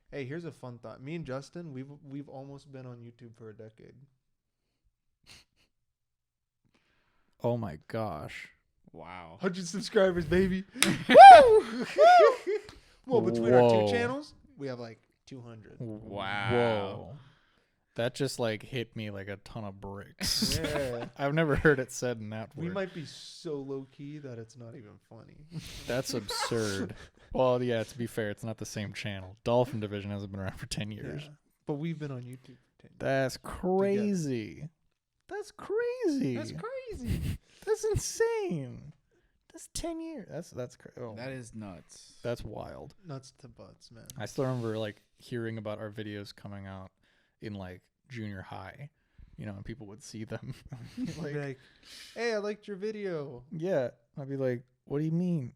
Hey, here's a fun thought. Me and Justin, we've almost been on YouTube for a decade. Oh my gosh. Wow. 100 subscribers, baby. Woo! Well, between our Whoa. two channels, we have like 200. Wow. Whoa. That just like hit me like a ton of bricks. Yeah. I've never heard it said in that We word. might be so low key that it's not even funny. That's absurd. Well, yeah, to be fair, it's not the same channel. Dolphin Division hasn't been around for 10 years. Yeah. But we've been on YouTube for 10 years. That's crazy. That's crazy. That's crazy. That's insane. That's 10 years. That's crazy. Oh, That is nuts. that's wild. Nuts to butts, man. I still remember like hearing about our videos coming out in like junior high, you know, and people would see them. Like, hey, I liked your video. Yeah, I'd be like, "What do you mean?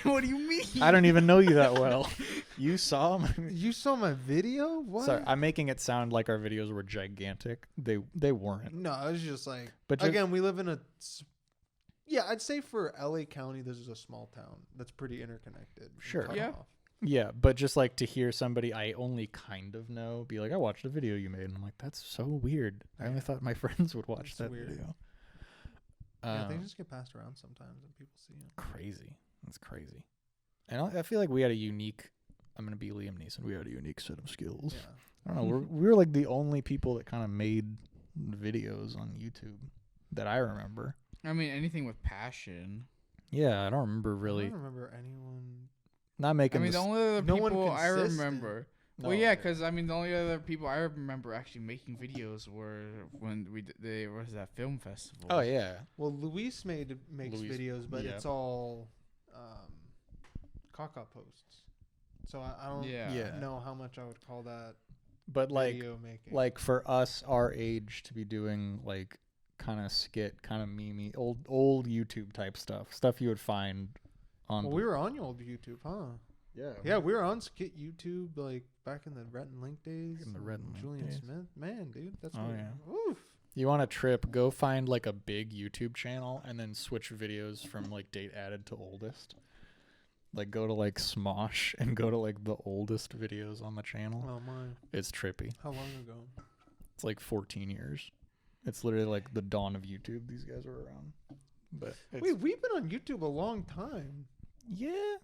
What do you mean? I don't even know you that well. You saw my You saw my video? What? Sorry, I'm making it sound like our videos were gigantic. They weren't. No, it was just like. But Again, we live in a. Yeah, I'd say for LA County, this is a small town that's pretty interconnected. and Sure. cut Yeah. off. Yeah, but just like to hear somebody I only kind of know be like, I watched a video you made, and I'm like, that's so weird. I only thought my friends would watch That's that weird. video. Yeah, they just get passed around sometimes and people see them. Crazy. That's crazy. And I feel like we had a unique. I'm gonna be Liam Neeson. We had a unique set of skills. Yeah. I don't know. We were like the only people that kind of made videos on YouTube that I remember. I mean, anything with passion. Yeah, I don't remember really. I don't remember anyone. Not I making. mean, the only other no one people I consistent. remember. No, Well, yeah, because I mean, the only other people I remember actually making videos were when there was that film festival. Oh yeah. Well, Luis makes Luis, videos, but yeah. it's all caca posts. So I don't Yeah. know how much I would call that But like, video making. like for us, our age, to be doing like kind of skit, kind of memey, old YouTube type stuff you would find on. Well, we were on your old YouTube, huh? yeah. Yeah, we were on skit YouTube like back in the Rhett and Link days. In the Rhett and Link Julian days. Smith, man, dude, that's Oh, what, yeah. Oof. You want a trip? Go find like a big YouTube channel and then switch videos from like date added to oldest. Like go to like Smosh and go to like the oldest videos on the channel. Oh my! It's trippy. How long ago? It's like 14 years. It's literally like the dawn of YouTube. These guys were around. But it's, Wait, we've been on YouTube a long time. yeah.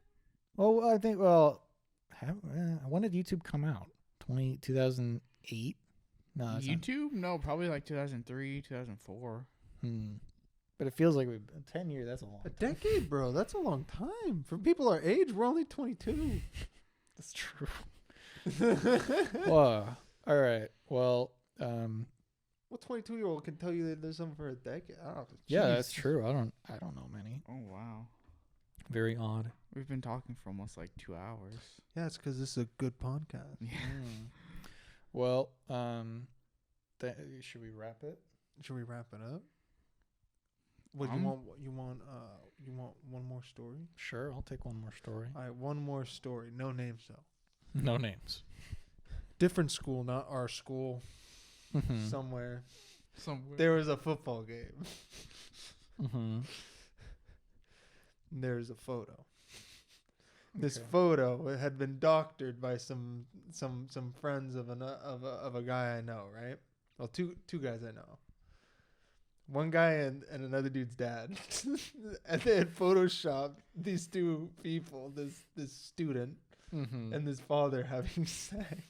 Well, I think when did YouTube come out? 2008? No, it's not. YouTube? No, probably like 2003, 2004. But it feels like we've 10 years. That's a long A time. decade, bro. That's a long time. For people our age, we're only 22. That's true. Whoa. All right. Well, What 22-year-old can tell you that there's something for a decade? I don't know. yeah, Jeez. that's true. I don't know many. Oh wow, Very odd. we've been talking for almost like 2 hours. Yeah, it's because this is a good podcast. Yeah. Well, should we wrap it? Should we wrap it up? What you want one more story? Sure, I'll take one more story. All right, one more story. No names though. No names. Different school, not our school. Mm-hmm. Somewhere Somewhere. there was a football game. Mm-hmm. There's a photo. This Okay. photo had been doctored by some friends of a guy I know, right? Well, two guys I know. One guy and another dude's dad. And they had photoshopped these two people, this student Mm-hmm. and this father having sex.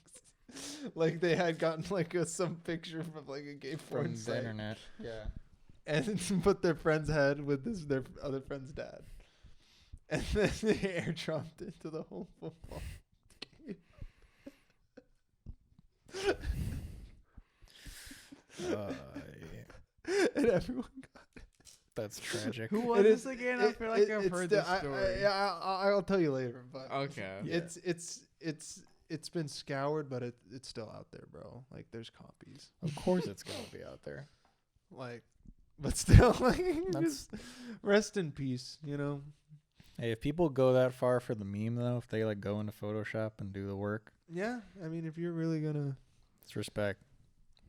Like they had gotten like some picture from like a gay porn From the site internet. Yeah. and put their friend's head with their other friend's dad. And then they airdropped it to the whole football game. And everyone got That's tragic. Who it. was It this is- again? I feel like I've it's heard the- this story. I'll tell you later. But Okay. Yeah. it's been scoured, but it's still out there, bro. Like there's copies. Of course, it's gonna be out there. Like, but still, like, That's- just rest in peace. You know. Hey, if people go that far for the meme, though, if they like go into Photoshop and do the work, Yeah, I mean, if you're really gonna. it's respect.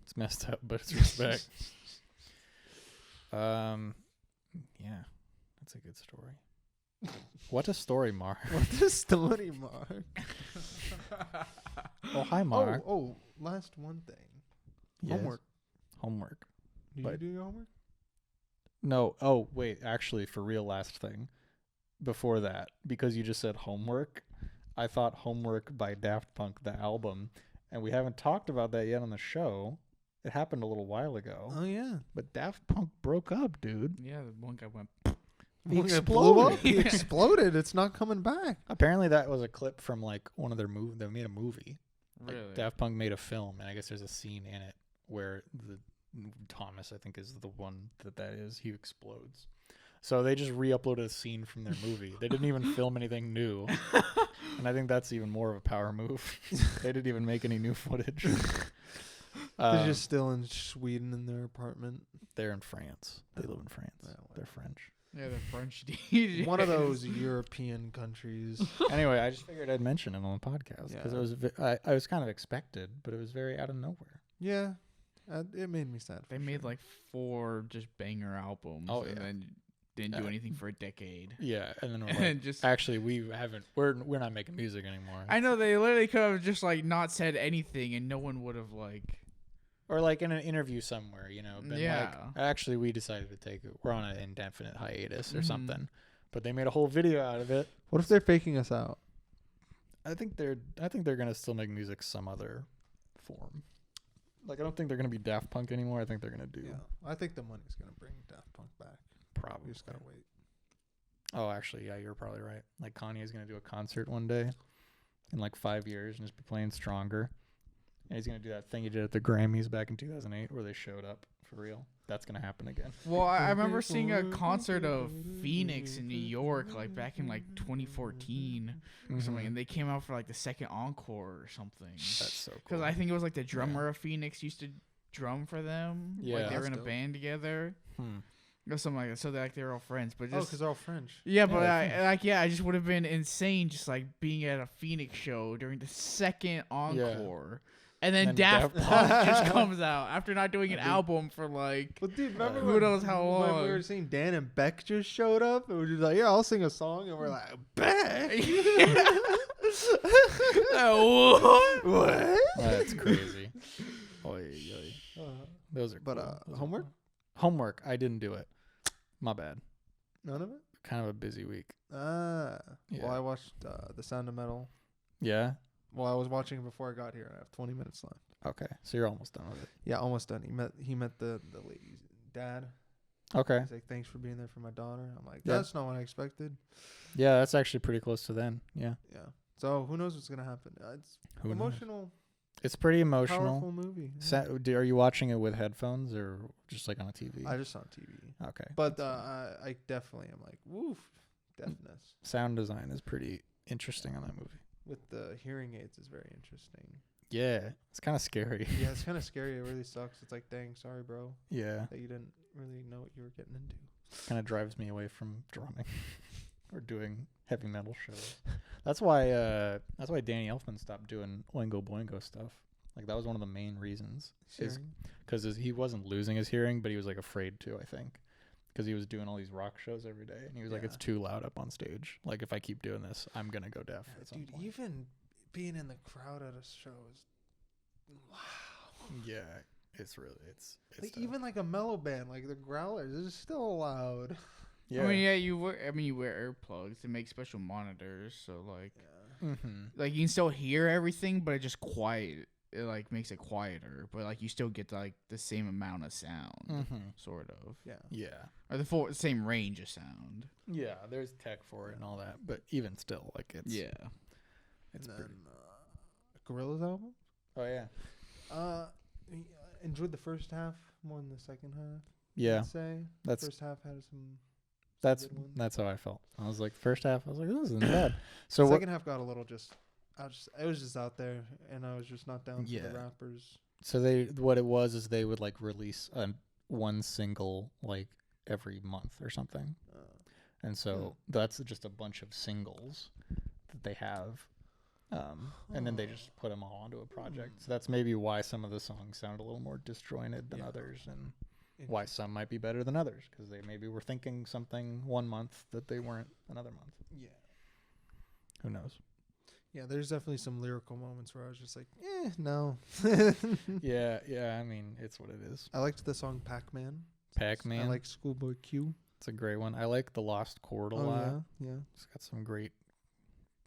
It's messed up, but it's respect. Yeah, that's a good story. What a story, Mark. What the story, Mark? Oh, hi, Mark. Oh, last one thing. Yes. Homework. Do But- you do your homework? No. Oh, wait. Actually, for real, last thing. Before that, because you just said homework, I thought Homework by Daft Punk, the album, and we haven't talked about that yet on the show. It happened a little while ago. Oh yeah. But Daft Punk broke up, dude. Yeah, the one guy went. He Well, it blew up. exploded. He exploded. It's not coming back. Apparently, that was a clip from like one of their movies. They made a movie. Like, Really? Daft Punk made a film, and I guess there's a scene in it where the Thomas, I think, is the one that is. He explodes. So they just re-uploaded a scene from their movie. They didn't even film anything new, and I think that's even more of a power move. They didn't even make any new footage. They're just still in Sweden in their apartment. They're in France. They live in France. Yeah, They're French. Yeah, the French DJs. One of those European countries. Anyway, I just figured I'd mention it on the podcast because Yeah. it was I was kind of expected, but it was very out of nowhere. Yeah, it made me sad. They for made sure. like 4 just banger albums. Oh, and yeah. then didn't do anything for a decade. Yeah, and then we're And like, just actually, we haven't. We're not making music anymore. I know they literally could have just like not said anything, and no one would have like. Or like in an interview somewhere, been Yeah. like, actually, we decided to take it. We're on an indefinite hiatus or Mhm. something. But they made a whole video out of it. What if they're faking us out? I think they're gonna still make music some other form. Like I don't think they're gonna be Daft Punk anymore. I think they're gonna do Yeah, I think the money's gonna bring Daft Punk back. probably. We just gotta wait. Oh, actually, yeah, you're probably right. Like Kanye's gonna do a concert one day in like 5 years and just be playing Stronger. And he's gonna do that thing he did at the Grammys back in 2008 where they showed up for real. That's gonna happen again. Well, I remember seeing a concert of Phoenix in New York, like back in like 2014 or something, and they came out for like the second encore or something. That's so cool. Because I think it was like the drummer of Phoenix used to drum for them. Yeah. Like they were in That's a dope. band together or something like that. So they were all friends. But Oh, just because they're all French. yeah, but Yeah, I just would have been insane just like being at a Phoenix show during the second encore. And then Daft Punk just comes out after not doing an album for like But dude, remember who when, knows how when long. we were seeing Dan and Beck just showed up and we're just like, yeah, I'll sing a song, and we're like, Beck. What? That's crazy. Oy, oy. Those are But cool. Those are homework? cool. Homework. I didn't do it. My bad. None of it. Kind of a busy week. Well, Yeah. I watched The Sound of Metal. Yeah. Well, I was watching it before I got here. I have 20 minutes left. Okay. So you're almost done with it. Yeah, almost done. He met the lady's dad. Okay. He's like, thanks for being there for my daughter. I'm like, Yeah. that's not what I expected. Yeah, that's actually pretty close to then. Yeah. Yeah. So who knows what's gonna happen? It's Who knows? emotional, It's pretty emotional. powerful movie. Yeah. Are you watching it with headphones or just like on a TV? I just saw TV, Okay. but I definitely am like, woof, deafness. Sound design is pretty interesting on that movie. With the hearing aids is very interesting. Yeah. It's kind of scary. Yeah, it's kind of scary. It really sucks. It's like, dang, sorry, bro, Yeah. that you didn't really know what you were getting into. Kind of drives me away from drumming or doing heavy metal shows. That's why Danny Elfman stopped doing Oingo Boingo stuff. Like that was one of the main reasons. Hearing. Because he wasn't losing his hearing, but he was like afraid to, I think. Because he was doing all these rock shows every day, and he was like, Yeah. "It's too loud up on stage. Like if I keep doing this, I'm gonna go deaf." At some Dude, point. even being in the crowd at a show is wow. Yeah, it's Like tough. even like a mellow band, like the Growlers, is still loud. Yeah. I mean, yeah, you wear earplugs to make special monitors, so like Mm-hmm. like you can still hear everything, but it just quiet. It like makes it quieter, but like you still get like the same amount of sound, Mm-hmm. sort of, Yeah. Yeah. or the same range of sound. Yeah. There's tech for it and all that, but even still, like it's Yeah. it's And pretty. then Gorillaz album. Oh yeah. Enjoyed the first half more than the second half. Yeah. I'd say That's first half had some. that's good ones. that's how I felt. I was like, first half, I was like, this isn't bad. So what? Second half got a little just. It was just out there, and I was just not down for Yeah. the rappers. So what it was is they would like release one single like every month or something, and so that's just a bunch of singles that they have, and then they just put them all onto a project. So that's maybe why some of the songs sound a little more disjointed than Yeah. others, and why some might be better than others because they maybe were thinking something one month that they weren't another month. Yeah. Who knows? Yeah, there's definitely some lyrical moments where I was just like, no. Yeah, I mean, it's what it is. I liked the song Pac-Man. Pac-Man. I like Schoolboy Q. It's a great one. I like the Lost Chord a lot. Yeah. It's got some great,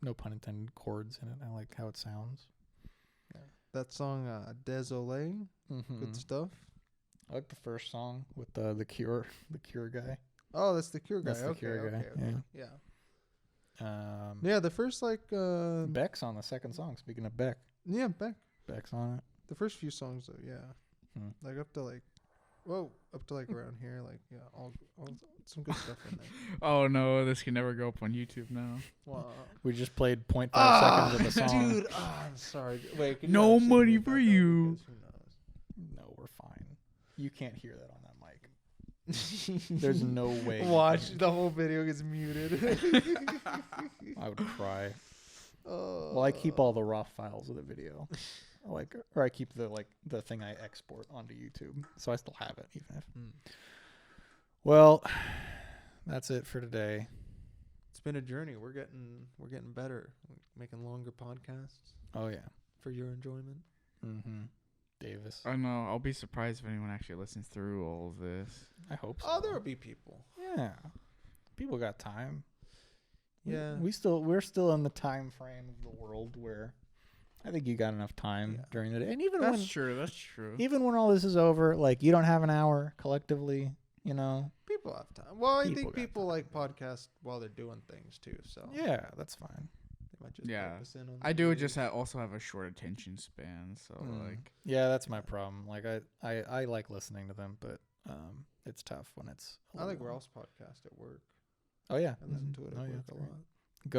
no pun intended, chords in it. I like how it sounds. That song, Désolé. Mm-hmm. Good stuff. I like the first song with the Cure, the Cure guy. Oh, that's the Cure guy. That's the okay, Cure guy, okay. yeah. Yeah. Yeah, the first Beck's on the second song. Speaking of Beck, yeah, Beck's on it. the first few songs though, yeah. Hmm. Like up to like around here, like yeah, all some good stuff in there. Oh no, this can never go up on YouTube now. Wow. We just played 0.5 seconds of the song. Dude, I'm sorry. Wait, could you No actually money mute for that, though? you. Because who knows? No, we're fine. You can't hear that on that mic. There's no way. Watch the whole video gets muted. I would cry. Well, I keep all the raw files of the video, or I keep the thing I export onto YouTube, so I still have it even if. Well, that's it for today. It's been a journey. We're getting better. We're making longer podcasts Oh yeah. for your enjoyment. Mm-hmm. Davis. I know. I'll be surprised if anyone actually listens through all of this. I hope so. Oh, there'll be people. Yeah. People got time. Yeah. We're still in the time frame of the world where I think you got enough time during the day. And even That's true. even when all this is over, like you don't have an hour collectively, you know. People have time. Well, I People think got people like podcasts while they're doing things too. So Yeah, that's fine. they might just Yeah. focus in on I the do news. just also have a short attention span, so like Yeah, that's my problem. Like I like listening to them, but it's tough when it's a I like little long. Ralph's podcast at work. Oh yeah. I listen to it at Oh, yeah, work it's a great.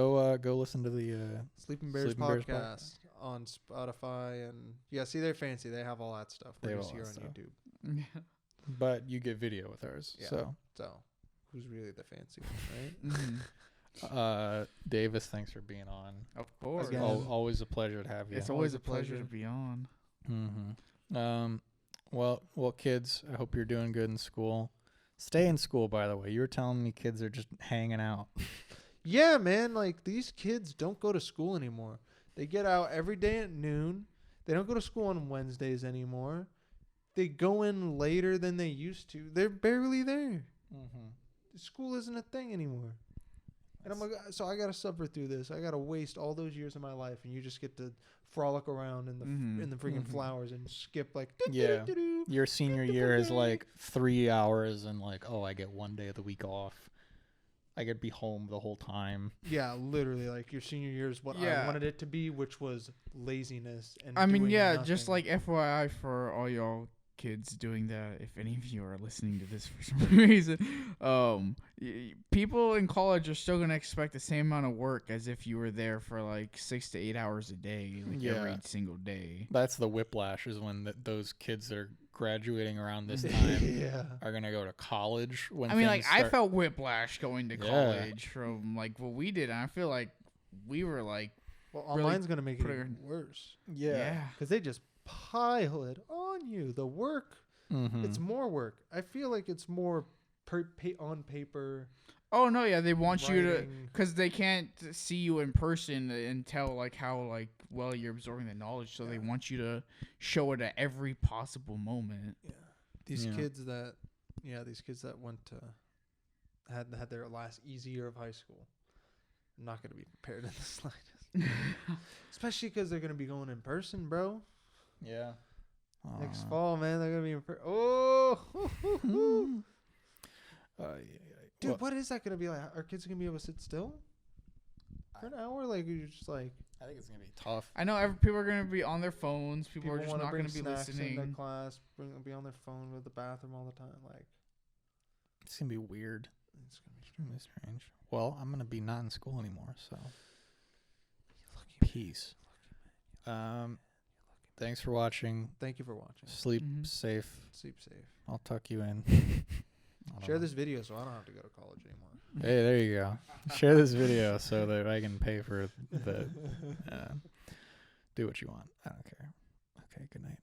lot. Go listen to the Sleeping Bears Sleeping Bears podcast on Spotify and see, they're fancy. They have all that stuff. They We're have just all here that on stuff. YouTube. but you get video with ours. Yeah. So So who's really the fancy one, right? Davis, thanks for being on. of course. Again. Always a pleasure to have you. It's always a pleasure to be on. Mm-hmm. Well, kids, I hope you're doing good in school. Stay in school, by the way. You were telling me kids are just hanging out. Yeah, man. Like these kids don't go to school anymore. They get out every day at noon. They don't go to school on Wednesdays anymore. They go in later than they used to. They're barely there. Mm-hmm. School isn't a thing anymore. And I'm like, so I gotta suffer through this. I gotta waste all those years of my life, and you just get to frolic around in the in the freaking flowers and skip like Yeah. Your senior year is like 3 hours, and like, oh, I get 1 day of the week off. I get to be home the whole time. Yeah, literally, like your senior year is what I Yeah. wanted it to be, which was laziness and. I mean, doing yeah, just nothing. like FYI for all y'all kids doing that, if any of you are listening to this for some reason, people in college are still gonna expect the same amount of work as if you were there for like 6 to 8 hours a day, like every single day. That's the whiplash, is when those kids that are graduating around this time yeah. are gonna go to college. When I mean, like things I start- felt whiplash going to Yeah. college from like what we did, and I feel like we were like, Well, really online's gonna make it put even worse yeah. because they just pile it on you. The work, Mhm. it's more work. I feel like it's more on paper. Oh no, yeah, they want you to, writing. because they can't see you in person and tell like how like well you're absorbing the knowledge, so they want you to show it at every possible moment. Yeah. These Yeah. kids that, these kids that went to had their last easy year of high school. I'm not gonna be prepared in the slightest, especially because they're gonna be going in person, bro. Yeah. Next fall, man, they're gonna be in person. Oh, dude, Well, what is that gonna be like? Are kids gonna be able to sit still for an hour? Like you're just like I think it's gonna be tough. I know people are gonna be on their phones. People are just wanna not bring gonna be snacks into listening. class, be on their phone with the bathroom all the time. Like It's gonna be weird. it's gonna be It's gonna be strange. Well, I'm gonna be not in school anymore, so lucky. peace. Thanks for watching. Thank you for watching. Sleep Mhm. safe. Sleep safe. I'll tuck you in. I don't Share know. this video so I don't have to go to college anymore. Hey, there you go. Share this video so that I can pay for the. Do what you want. I don't care. Okay. Good night.